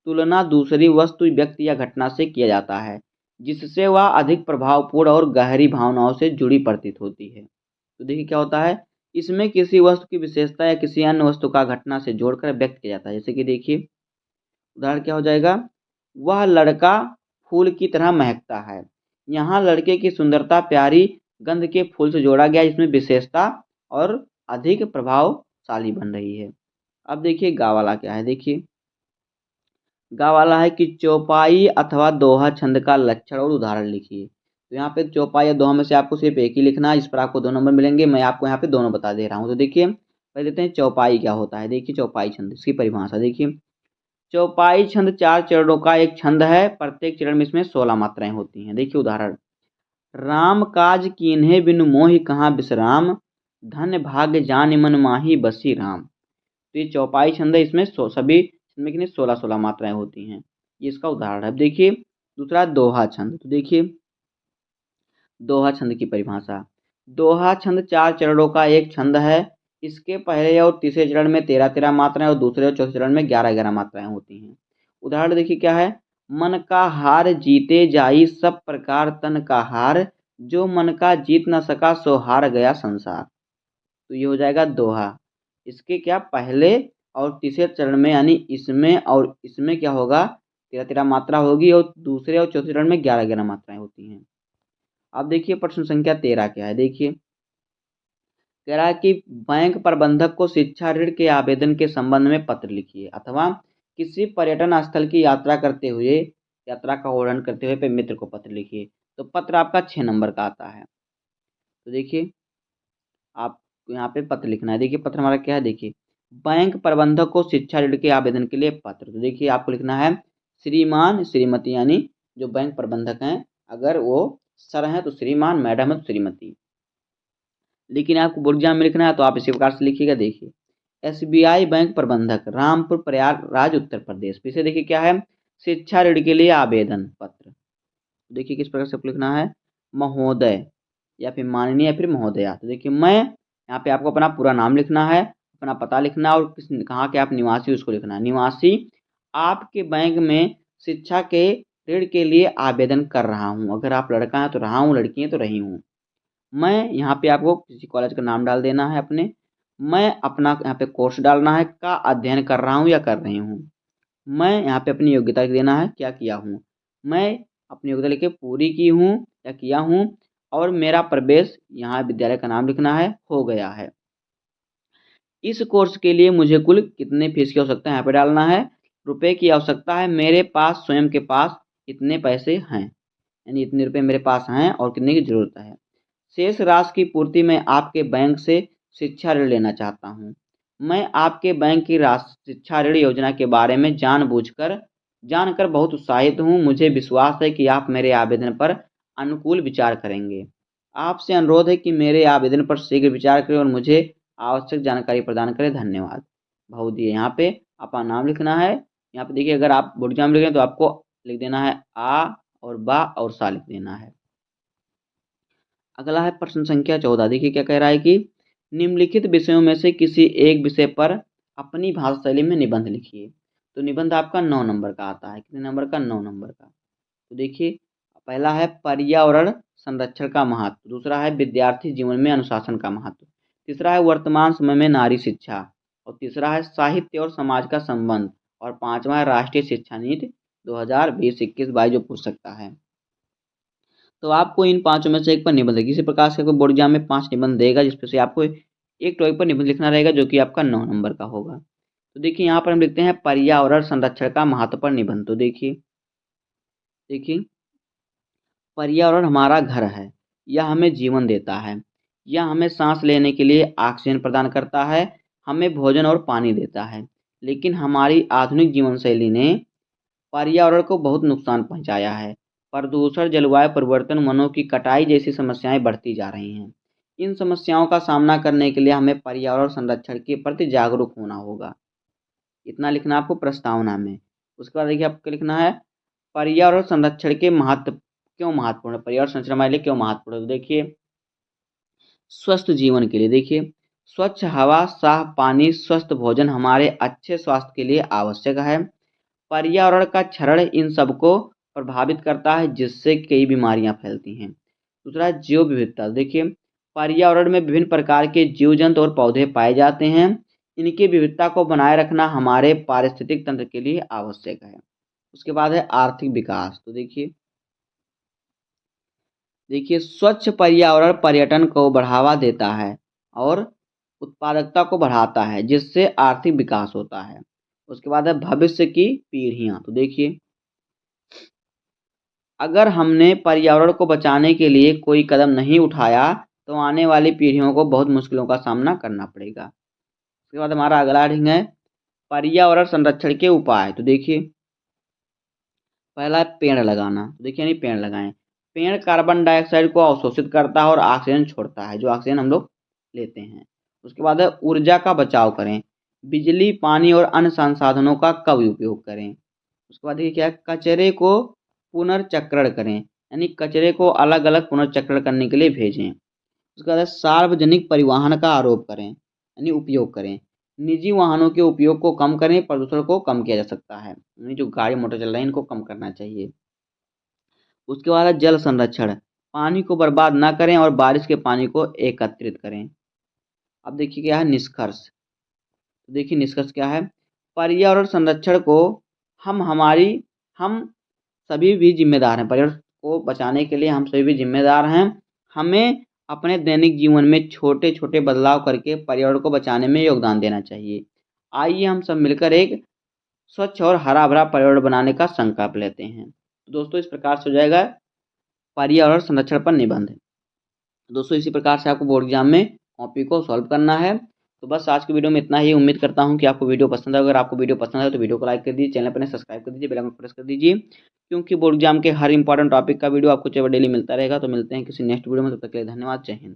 तुलना दूसरी वस्तु, व्यक्ति या घटना से किया जाता है, जिससे वह अधिक प्रभावपूर्ण और गहरी भावनाओं से जुड़ी प्रतीत होती है। तो देखिए क्या होता है, इसमें किसी वस्तु की विशेषता या किसी अन्य वस्तु का घटना से जोड़कर व्यक्त किया जाता है। जैसे कि देखिए उदाहरण क्या हो जाएगा, वह लड़का फूल की तरह महकता है। यहाँ लड़के की सुंदरता प्यारी गंध के फूल से जोड़ा गया, इसमें विशेषता और अधिक प्रभावशाली बन रही है। अब देखिए गा वाला क्या है। देखिए गा वाला है कि चौपाई अथवा दोहा छंद का लक्षण और उदाहरण लिखिए। तो यहाँ पे चौपाई या दोहा में से आपको सिर्फ एक ही लिखना है, इस पर आपको 2 नंबर मिलेंगे। मैं आपको यहाँ पे दोनों बता दे रहा हूँ। तो देखिए पहले देखते हैं चौपाई क्या होता है। देखिए चौपाई छंद, इसकी परिभाषा देखिए, चौपाई छंद 4 चरणों का एक छंद है। प्रत्येक चरण में इसमें 16 मात्राएं होती हैं। देखिए उदाहरण, राम काज कीन्हे बिनु मोहि कहाँ विश्राम, धन्य भाग्य जान मन माही बसी राम। तो ये चौपाई छंद है, इसमें सभी छंद में कितनी 16-16 मात्राएं होती हैं। ये इसका उदाहरण है। अब देखिए दूसरा दोहा छंद। तो देखिए दोहा छंद की परिभाषा, दोहा छंद 4 चरणों का एक छंद है। इसके पहले और तीसरे चरण में 13-13 मात्राएं और दूसरे और चौथे चरण में 11-11 मात्राएं होती हैं। उदाहरण देखिए क्या है, मन का हार जीते जाई सब प्रकार तन का हार, जो मन का जीत न सका सो हार गया संसार। तो ये हो जाएगा दोहा। इसके क्या पहले और तीसरे चरण में, यानी इसमें और इसमें क्या होगा, 13-13 मात्रा होगी और दूसरे और चौथे चरण में 11-11 मात्राएं होती हैं। अब देखिए प्रश्न संख्या 13 क्या है। देखिए कह रहा है कि बैंक प्रबंधक को शिक्षा ऋण के आवेदन के संबंध में पत्र लिखिए, अथवा किसी पर्यटन स्थल की यात्रा का वर्णन करते हुए मित्र को पत्र लिखिए। तो पत्र आपका 6 नंबर का आता है। तो देखिए आपको यहाँ पे पत्र लिखना है। देखिए पत्र हमारा क्या है, देखिए बैंक प्रबंधक को शिक्षा ऋण के आवेदन के लिए पत्र। तो देखिए आपको लिखना है श्रीमान श्रीमती, यानी जो बैंक प्रबंधक हैं, अगर वो सर हैं तो श्रीमान, मैडम है तो श्रीमती। लेकिन आपको बोर्ड एग्जाम में लिखना है तो आप इसी प्रकार से लिखिएगा। देखिए एसबीआई बैंक प्रबंधक, रामपुर प्रयागराज उत्तर प्रदेश। इसे देखिए क्या है, शिक्षा ऋण के लिए आवेदन पत्र। देखिए किस प्रकार से आपको लिखना है, महोदय या फिर माननीय या फिर महोदया। तो देखिए मैं यहाँ पे आपको अपना पूरा नाम लिखना है, अपना पता लिखना है और कहाँ के आप निवासी उसको लिखना है। निवासी, आपके बैंक में शिक्षा के ऋण के लिए आवेदन कर रहा हूँ। अगर आप लड़का हैं तो रहा हूँ, लड़की हैं तो रही हूँ। मैं यहाँ पे आपको किसी कॉलेज का नाम डाल देना है अपने। मैं अपना यहाँ पे कोर्स डालना है, का अध्ययन कर रहा हूँ या कर रही हूँ। मैं यहाँ पे अपनी योग्यता लिख देना है, क्या किया हूँ। मैं अपनी योग्यता लिख के पूरी की हूँ या किया हूँ, और मेरा प्रवेश यहाँ विद्यालय का नाम लिखना है, हो गया है। इस कोर्स के लिए मुझे कुल कितने फीस की आवश्यकता है यहाँ पे डालना है, रुपए की आवश्यकता है, मेरे पास स्वयं के पास इतने पैसे हैं, यानी इतने रुपए मेरे पास हैं और कितने की ज़रूरत है। शेष राशि की पूर्ति मैं आपके बैंक से शिक्षा ऋण लेना चाहता हूँ। मैं आपके बैंक की शिक्षा ऋण योजना के बारे में जानकर बहुत उत्साहित हूँ। मुझे विश्वास है कि आप मेरे आवेदन पर अनुकूल विचार करेंगे। आपसे अनुरोध है कि मेरे आवेदन पर शीघ्र विचार करें और मुझे आवश्यक जानकारी प्रदान करें। धन्यवाद। बहुदिए, यहाँ पे अपना नाम लिखना है। यहाँ पे देखिए अगर आप बोर्ड एग्जाम लिख रहे हैं तो आपको लिख देना है आ और बा और सा लिख देना है। अगला है प्रश्न संख्या 14। देखिए क्या कह रहा है कि निम्नलिखित विषयों में से किसी एक विषय पर अपनी भाषा शैली में निबंध लिखिए। तो निबंध आपका 9 नंबर का आता है। कितने नंबर का, 9 नंबर का। तो देखिए पहला है पर्यावरण संरक्षण का महत्व, दूसरा है विद्यार्थी जीवन में अनुशासन का महत्व, तीसरा है वर्तमान समय में नारी शिक्षा, और तीसरा है साहित्य और समाज का संबंध, और पांचवा है राष्ट्रीय शिक्षा नीति 2020-21-22 जो पूछ सकता है। तो आपको इन पांचों में से एक पर निबंध, किसी प्रकार से बोर्ड एग्जाम में 5 निबंध देगा, जिसमें से आपको एक टॉपिक पर निबंध लिखना रहेगा जो कि आपका 9 नंबर का होगा। तो देखिए यहाँ पर हम लिखते हैं पर्यावरण संरक्षण का महत्व पर निबंध। तो देखिए पर्यावरण हमारा घर है, यह हमें जीवन देता है, यह हमें सांस लेने के लिए ऑक्सीजन प्रदान करता है, हमें भोजन और पानी देता है। लेकिन हमारी आधुनिक जीवन शैली ने पर्यावरण को बहुत नुकसान पहुंचाया है। प्रदूषण, जलवायु परिवर्तन, वनों की कटाई जैसी समस्याएं बढ़ती जा रही हैं। इन समस्याओं का सामना करने के लिए हमें पर्यावरण संरक्षण के प्रति जागरूक होना होगा। इतना लिखना आपको प्रस्तावना में। उसके बाद देखिए आपको लिखना है पर्यावरण संरक्षण के महत्व, क्यों महत्वपूर्ण है पर्यावरण संरक्षण हमारे लिए, क्यों महत्वपूर्ण है। तो देखिए स्वस्थ जीवन के लिए, देखिए स्वच्छ हवा, साफ पानी, स्वस्थ भोजन हमारे अच्छे स्वास्थ्य के लिए आवश्यक है। पर्यावरण का क्षरण इन सबको प्रभावित करता है, जिससे कई बीमारियां फैलती हैं। दूसरा है जैव विविधता। देखिए पर्यावरण में विभिन्न प्रकार के जीव जंतु और पौधे पाए जाते हैं। इनकी विविधता को बनाए रखना हमारे पारिस्थितिक तंत्र के लिए आवश्यक है। उसके बाद है आर्थिक विकास। तो देखिए स्वच्छ पर्यावरण पर्यटन को बढ़ावा देता है और उत्पादकता को बढ़ाता है, जिससे आर्थिक विकास होता है। उसके बाद है भविष्य की पीढ़ियां। तो देखिए अगर हमने पर्यावरण को बचाने के लिए कोई कदम नहीं उठाया तो आने वाली पीढ़ियों को बहुत मुश्किलों का सामना करना पड़ेगा। उसके बाद हमारा अगला हेडिंग है पर्यावरण संरक्षण के उपाय। तो देखिए पहला है पेड़ लगाना। तो देखिए नहीं पेड़ लगाएं। पेड़ कार्बन डाइऑक्साइड को अवशोषित करता है और ऑक्सीजन छोड़ता है, जो ऑक्सीजन हम लोग लेते हैं। उसके बाद है ऊर्जा का बचाव करें। बिजली, पानी और अन्य संसाधनों का कब उपयोग करें। उसके बाद देखिए क्या है कचरे को पुनर्चक्रण करें, यानी कचरे को अलग अलग पुनर्चक्रण करने के लिए भेजें। उसके बाद है सार्वजनिक परिवहन का आरोप करें, यानी उपयोग करें। निजी वाहनों के उपयोग को कम करें, प्रदूषण को कम किया जा सकता है, यानी जो गाड़ी मोटर चल रहे हैं इनको कम करना चाहिए। उसके बाद है जल संरक्षण। पानी को बर्बाद ना करें और बारिश के पानी को एकत्रित करें। अब देखिए क्या है निष्कर्ष। तो देखिए निष्कर्ष क्या है पर्यावरण संरक्षण को हम सभी भी जिम्मेदार हैं। पर्यावरण को बचाने के लिए हम सभी भी जिम्मेदार हैं। हमें अपने दैनिक जीवन में छोटे छोटे बदलाव करके पर्यावरण को बचाने में योगदान देना चाहिए। आइए हम सब मिलकर एक स्वच्छ और हरा भरा पर्यावरण बनाने का संकल्प लेते हैं। तो दोस्तों इस प्रकार से हो जाएगा पर्यावरण संरक्षण पर निबंध। दोस्तों इसी प्रकार से आपको बोर्ड एग्जाम में कॉपी को सॉल्व करना है। तो बस आज की वीडियो में इतना ही। उम्मीद करता हूं कि आपको वीडियो पसंद है। अगर आपको वीडियो पसंद है तो वीडियो को लाइक कर दीजिए, चैनल पर सब्सक्राइब कर दीजिए, बेल आइकन प्रेस कर दीजिए, क्योंकि बोर्ड एग्जाम के हर इंपॉर्टेंट टॉपिक का वीडियो आपको डेली मिलता रहेगा। तो मिलते हैं किसी नेक्स्ट वीडियो में, तब तक के लिए धन्यवाद। जय हिंद।